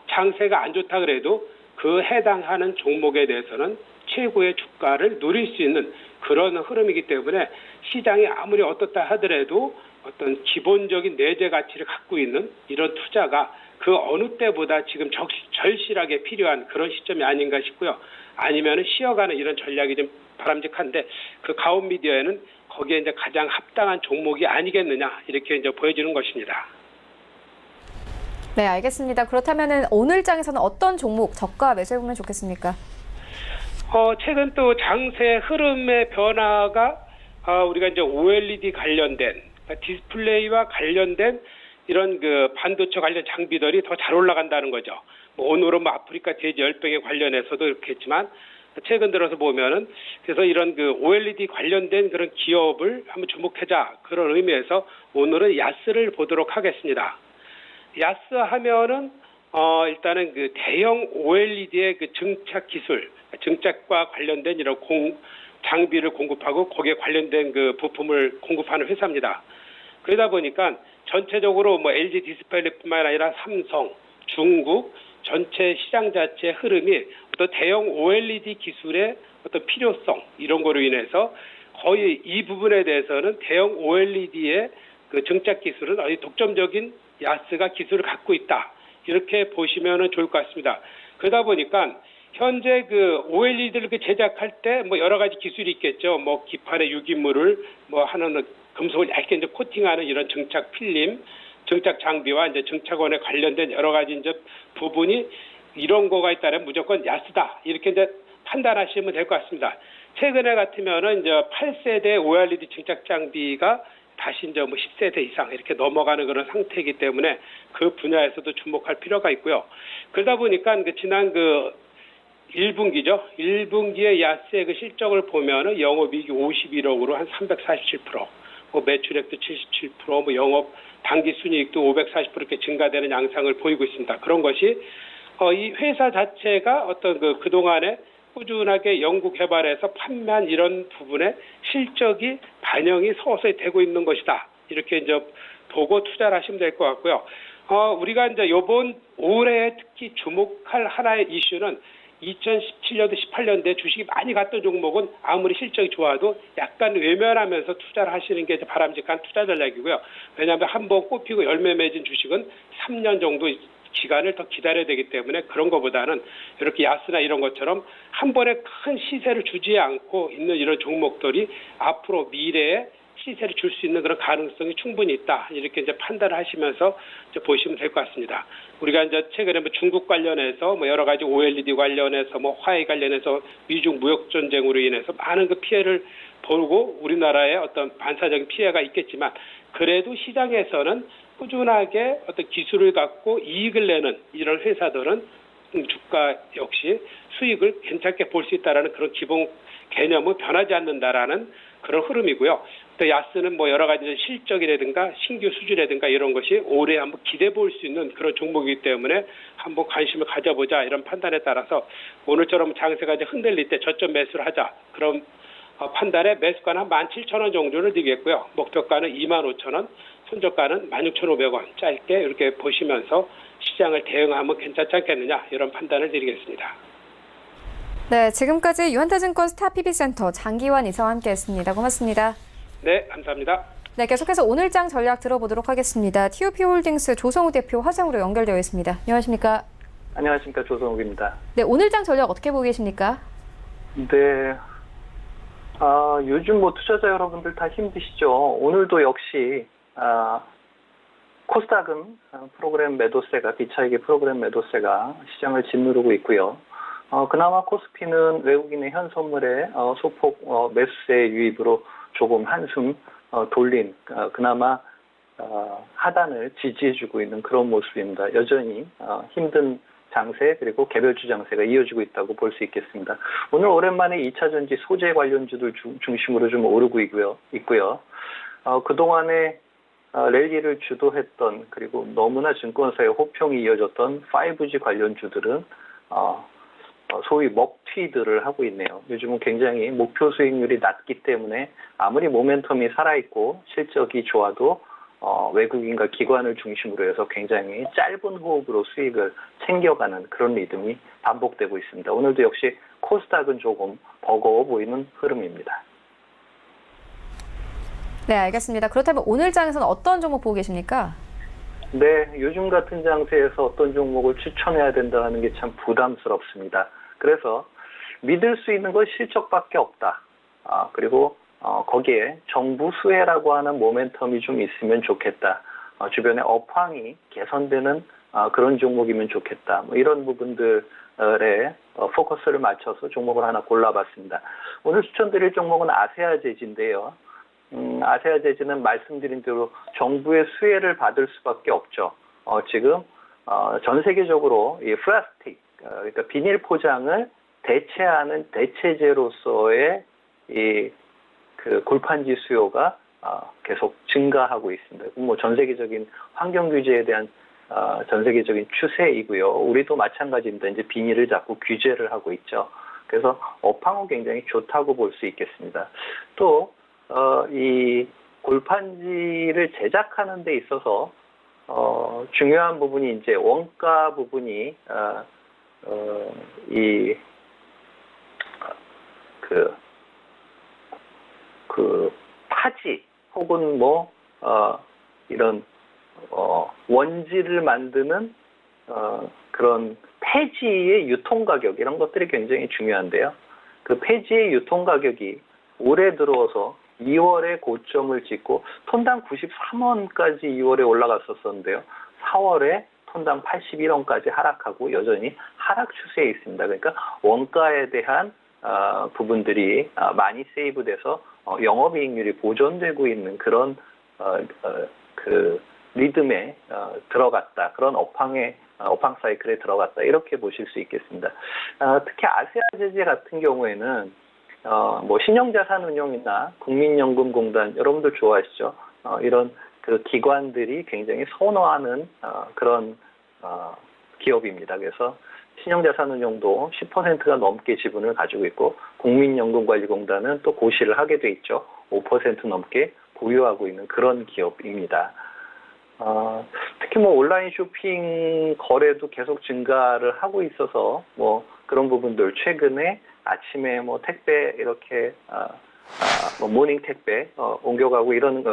장세가 안 좋다 그래도 그 해당하는 종목에 대해서는 최고의 주가를 누릴 수 있는 그런 흐름이기 때문에 시장이 아무리 어떻다 하더라도 어떤 기본적인 내재 가치를 갖고 있는 이런 투자가 그 어느 때보다 지금 절실하게 필요한 그런 시점이 아닌가 싶고요. 아니면은 쉬어가는 이런 전략이 좀 바람직한데 그 가온 미디어에는 거기에 이제 가장 합당한 종목이 아니겠느냐 이렇게 이제 보여지는 것입니다. 네, 알겠습니다. 그렇다면은 오늘 장에서는 어떤 종목 저가 매수해보면 좋겠습니까? 최근 또 장세 흐름의 변화가 우리가 이제 OLED 관련된 그러니까 디스플레이와 관련된 이런 그 반도체 관련 장비들이 더 잘 올라간다는 거죠. 뭐 오늘은 뭐 아프리카 돼지 열병에 관련해서도 이렇게 했지만 최근 들어서 보면은 그래서 이런 그 OLED 관련된 그런 기업을 한번 주목하자 그런 의미에서 오늘은 야스를 보도록 하겠습니다. 야스 하면은 일단은 그 대형 OLED의 그 증착 기술, 증착과 관련된 이런 장비를 공급하고 거기에 관련된 그 부품을 공급하는 회사입니다. 그러다 보니까 전체적으로 뭐 LG 디스플레이뿐만 아니라 삼성, 중국 전체 시장 자체의 흐름이 어떤 대형 OLED 기술의 어떤 필요성 이런 거로 인해서 거의 이 부분에 대해서는 대형 OLED의 그 증착 기술은 아주 독점적인 야스가 기술을 갖고 있다. 이렇게 보시면 좋을 것 같습니다. 그러다 보니까 현재 그 OLED를 제작할 때 뭐 여러 가지 기술이 있겠죠. 뭐 기판의 유기물을 뭐 하는 금속을 얇게 이제 코팅하는 이런 증착 필름, 증착 장비와 이제 증착원에 관련된 여러 가지 이제 부분이 이런 거가 있다면 무조건 야스다. 이렇게 이제 판단하시면 될 것 같습니다. 최근에 같으면은 이제 8세대 OLED 증착 장비가 다시 이제 뭐 10세대 이상 이렇게 넘어가는 그런 상태이기 때문에 그 분야에서도 주목할 필요가 있고요. 그러다 보니까 그 지난 그 1분기죠. 1분기의 야스의 그 실적을 보면은 영업이익이 51억으로 한 347%, 뭐 매출액도 77%, 뭐 영업 당기 순이익도 540% 이렇게 증가되는 양상을 보이고 있습니다. 그런 것이 이 회사 자체가 어떤 그동안에 꾸준하게 연구 개발해서 판매한 이런 부분에 실적이 반영이 서서히 되고 있는 것이다. 이렇게 이제 보고 투자를 하시면 될 것 같고요. 우리가 이제 이번 올해 특히 주목할 하나의 이슈는 2017년도 18년도에 주식이 많이 갔던 종목은 아무리 실적이 좋아도 약간 외면하면서 투자를 하시는 게 바람직한 투자 전략이고요. 왜냐하면 한번 꼽히고 열매 맺은 주식은 3년 정도 기간을 더 기다려야 되기 때문에 그런 것보다는 이렇게 야스나 이런 것처럼 한 번에 큰 시세를 주지 않고 있는 이런 종목들이 앞으로 미래에 시세를 줄 수 있는 그런 가능성이 충분히 있다. 이렇게 이제 판단을 하시면서 이제 보시면 될 것 같습니다. 우리가 이제 최근에 뭐 중국 관련해서 뭐 여러 가지 OLED 관련해서 뭐 화웨이 관련해서 미중 무역 전쟁으로 인해서 많은 그 피해를 보고 우리나라에 어떤 반사적인 피해가 있겠지만 그래도 시장에서는 꾸준하게 어떤 기술을 갖고 이익을 내는 이런 회사들은 주가 역시 수익을 괜찮게 볼 수 있다라는 그런 기본 개념은 변하지 않는다라는 그런 흐름이고요. 또 야스는 뭐 여러 가지 실적이라든가 신규 수주라든가 이런 것이 올해 한번 기대 볼 수 있는 그런 종목이기 때문에 한번 관심을 가져보자 이런 판단에 따라서 오늘처럼 장세가 이제 흔들릴 때 저점 매수를 하자 그런 판단에 매수가는 한 17,000원 정도를 드리겠고요. 목표가는 25,000원, 손절가는 16,500원 짧게 이렇게 보시면서 시장을 대응하면 괜찮지 않겠느냐 이런 판단을 드리겠습니다. 네, 지금까지 유한타증권 스타PB센터 장기환 이사와 함께했습니다. 고맙습니다. 네, 감사합니다. 네, 계속해서 오늘장 전략 들어보도록 하겠습니다. TOP홀딩스 조성우 대표 화상으로 연결되어 있습니다. 안녕하십니까? 안녕하십니까, 조성욱입니다. 네, 오늘장 전략 어떻게 보고 계십니까? 네, 요즘 뭐 투자자 여러분들 다 힘드시죠. 오늘도 역시 코스닥은 프로그램 매도세가 비차익의 프로그램 매도세가 시장을 짓누르고 있고요. 그나마 코스피는 외국인의 현선물에 소폭 매수세 유입으로 조금 한숨 돌린 그나마 하단을 지지해주고 있는 그런 모습입니다. 여전히 힘든 장세 그리고 개별주 장세가 이어지고 있다고 볼 수 있겠습니다. 오늘 오랜만에 2차전지 소재 관련주들 중심으로 좀 오르고 있고요. 그동안에 랠리를 주도했던 그리고 너무나 증권사의 호평이 이어졌던 5G 관련주들은 소위 먹튀들을 하고 있네요. 요즘은 굉장히 목표 수익률이 낮기 때문에 아무리 모멘텀이 살아있고 실적이 좋아도 외국인과 기관을 중심으로 해서 굉장히 짧은 호흡으로 수익을 챙겨가는 그런 리듬이 반복되고 있습니다. 오늘도 역시 코스닥은 조금 버거워 보이는 흐름입니다. 네, 알겠습니다. 그렇다면 오늘 장에서는 어떤 종목 보고 계십니까? 네, 요즘 같은 장세에서 어떤 종목을 추천해야 된다는 게 참 부담스럽습니다. 그래서 믿을 수 있는 건 실적밖에 없다. 그리고 거기에 정부 수혜라고 하는 모멘텀이 좀 있으면 좋겠다. 주변에 업황이 개선되는 그런 종목이면 좋겠다. 뭐 이런 부분들에 포커스를 맞춰서 종목을 하나 골라봤습니다. 오늘 추천드릴 종목은 아세아제지인데요. 아세아제지는 말씀드린 대로 정부의 수혜를 받을 수밖에 없죠. 지금 전 세계적으로 이 플라스틱, 그러니까 비닐 포장을 대체하는 대체제로서의 그 골판지 수요가 계속 증가하고 있습니다. 뭐 전 세계적인 환경 규제에 대한 전 세계적인 추세이고요. 우리도 마찬가지입니다. 이제 비닐을 자꾸 규제를 하고 있죠. 그래서 업황은 굉장히 좋다고 볼 수 있겠습니다. 또 이 골판지를 제작하는 데 있어서 중요한 부분이 이제 원가 부분이 그 파지 혹은 뭐 이런 원지를 만드는 그런 폐지의 유통 가격 이런 것들이 굉장히 중요한데요. 그 폐지의 유통 가격이 올해 들어서 2월에 고점을 찍고 톤당 93원까지 2월에 올라갔었는데요. 4월에 톤당 81원까지 하락하고 여전히 하락 추세에 있습니다. 그러니까 원가에 대한 부분들이 많이 세이브돼서 영업이익률이 보존되고 있는 그런 그 리듬에 들어갔다. 그런 업황 사이클에 들어갔다. 이렇게 보실 수 있겠습니다. 특히 아세아제지 같은 경우에는 뭐 신용자산운용이나 국민연금공단 여러분들 좋아하시죠? 이런 그 기관들이 굉장히 선호하는 그런 기업입니다. 그래서 신용자산운용도 10%가 넘게 지분을 가지고 있고 국민연금관리공단은 또 고시를 하게 돼 있죠. 5% 넘게 보유하고 있는 그런 기업입니다. 특히 뭐 온라인 쇼핑 거래도 계속 증가를 하고 있어서 뭐 그런 부분들 최근에 아침에 뭐 택배 이렇게 뭐 모닝 택배 옮겨가고 이런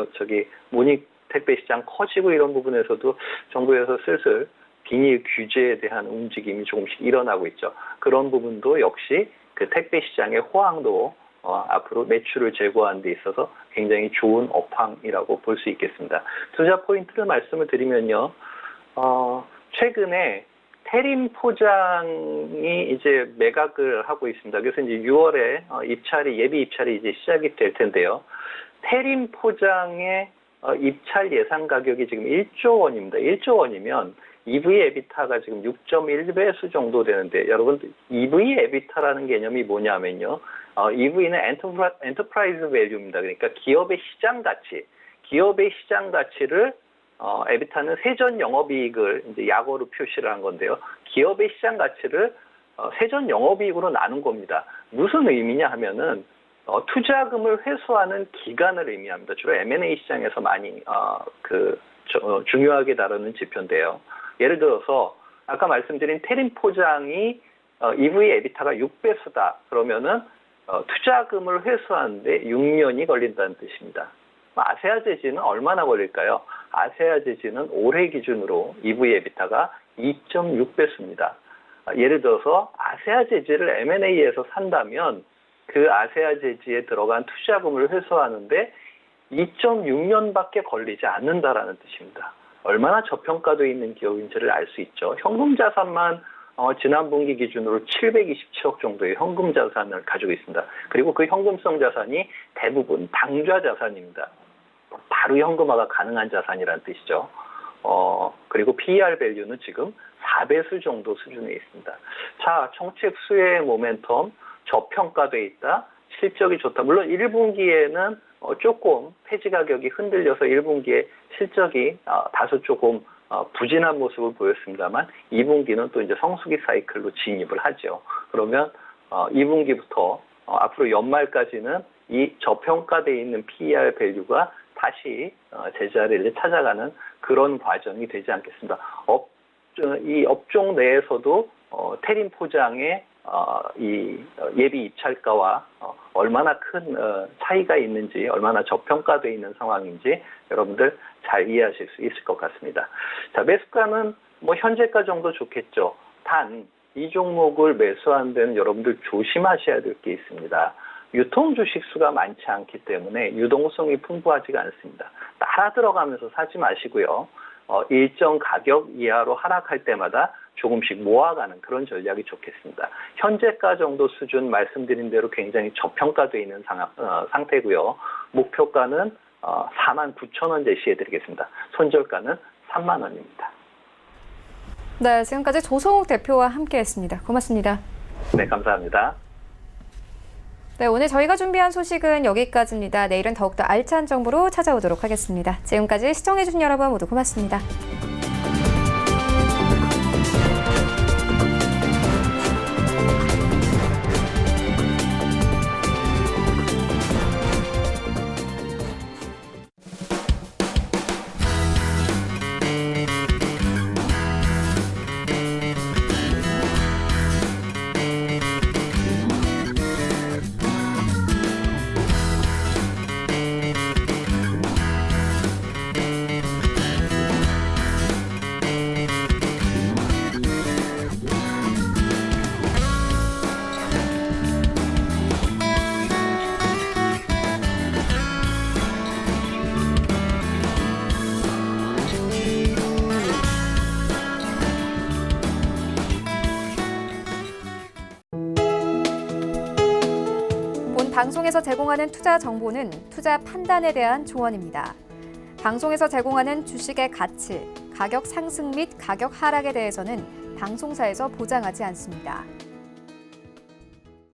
모닝 택배 시장 커지고 이런 부분에서도 정부에서 슬슬 비닐 규제에 대한 움직임이 조금씩 일어나고 있죠. 그런 부분도 역시 그 택배 시장의 호황도 앞으로 매출을 제고하는 데 있어서 굉장히 좋은 업황이라고 볼 수 있겠습니다. 투자 포인트를 말씀을 드리면요. 최근에 테림 포장이 이제 매각을 하고 있습니다. 그래서 이제 6월에 예비 입찰이 이제 시작이 될 텐데요. 테림 포장의 입찰 예상 가격이 지금 1조 원입니다. 1조 원이면 EV 에비타가 지금 6.1배수 정도 되는데 여러분 EV 에비타라는 개념이 뭐냐면요. EV는 엔터프라이즈 밸류입니다. 그러니까 기업의 시장 가치를 에비타는 세전 영업이익을 이제 약어로 표시를 한 건데요. 기업의 시장 가치를 세전 영업이익으로 나눈 겁니다. 무슨 의미냐 하면은 투자금을 회수하는 기간을 의미합니다. 주로 M&A 시장에서 많이 중요하게 다루는 지표인데요. 예를 들어서 아까 말씀드린 테림 포장이 EV 에비타가 6배수다. 그러면은 투자금을 회수하는데 6년이 걸린다는 뜻입니다. 아세아제지는 얼마나 걸릴까요? 아세아제지는 올해 기준으로 EV 에비타가 2.6배수입니다. 예를 들어서 아세아제지를 M&A에서 산다면 그 아세아제지에 들어간 투자금을 회수하는데 2.6년밖에 걸리지 않는다라는 뜻입니다. 얼마나 저평가되어 있는 기업인지를 알 수 있죠. 현금 자산만 지난 분기 기준으로 727억 정도의 현금 자산을 가지고 있습니다. 그리고 그 현금성 자산이 대부분 당좌 자산입니다. 바로 현금화가 가능한 자산이라는 뜻이죠. 그리고 PER 밸류는 지금 4배수 정도 수준에 있습니다. 자, 정책 수혜의 모멘텀, 저평가돼 있다, 실적이 좋다. 물론 1분기에는 조금 폐지 가격이 흔들려서 1분기에 실적이 다소 조금 부진한 모습을 보였습니다만 2분기는 또 이제 성수기 사이클로 진입을 하죠. 그러면 2분기부터 앞으로 연말까지는 이 저평가되어 있는 PER 밸류가 다시 제자리를 찾아가는 그런 과정이 되지 않겠습니다. 이 업종 내에서도 테림 포장의 이 예비 입찰가와 얼마나 큰 차이가 있는지, 얼마나 저평가되어 있는 상황인지 여러분들 잘 이해하실 수 있을 것 같습니다. 자, 매수가는 뭐 현재가 정도 좋겠죠. 단 이 종목을 매수하는 데는 여러분들 조심하셔야 될 게 있습니다. 유통 주식 수가 많지 않기 때문에 유동성이 풍부하지가 않습니다. 따라 들어가면서 사지 마시고요. 일정 가격 이하로 하락할 때마다 조금씩 모아가는 그런 전략이 좋겠습니다. 현재가 정도 수준 말씀드린 대로 굉장히 저평가되어 있는 상태고요. 목표가는 49,000원 제시해드리겠습니다. 손절가는 3만 원입니다. 네, 지금까지 조성욱 대표와 함께했습니다. 고맙습니다. 네, 감사합니다. 네, 오늘 저희가 준비한 소식은 여기까지입니다. 내일은 더욱더 알찬 정보로 찾아오도록 하겠습니다. 지금까지 시청해주신 여러분 모두 고맙습니다. 방송에서 제공하는 투자 정보는 투자 판단에 대한 조언입니다. 방송에서 제공하는 주식의 가치, 가격 상승 및 가격 하락에 대해서는 방송사에서 보장하지 않습니다.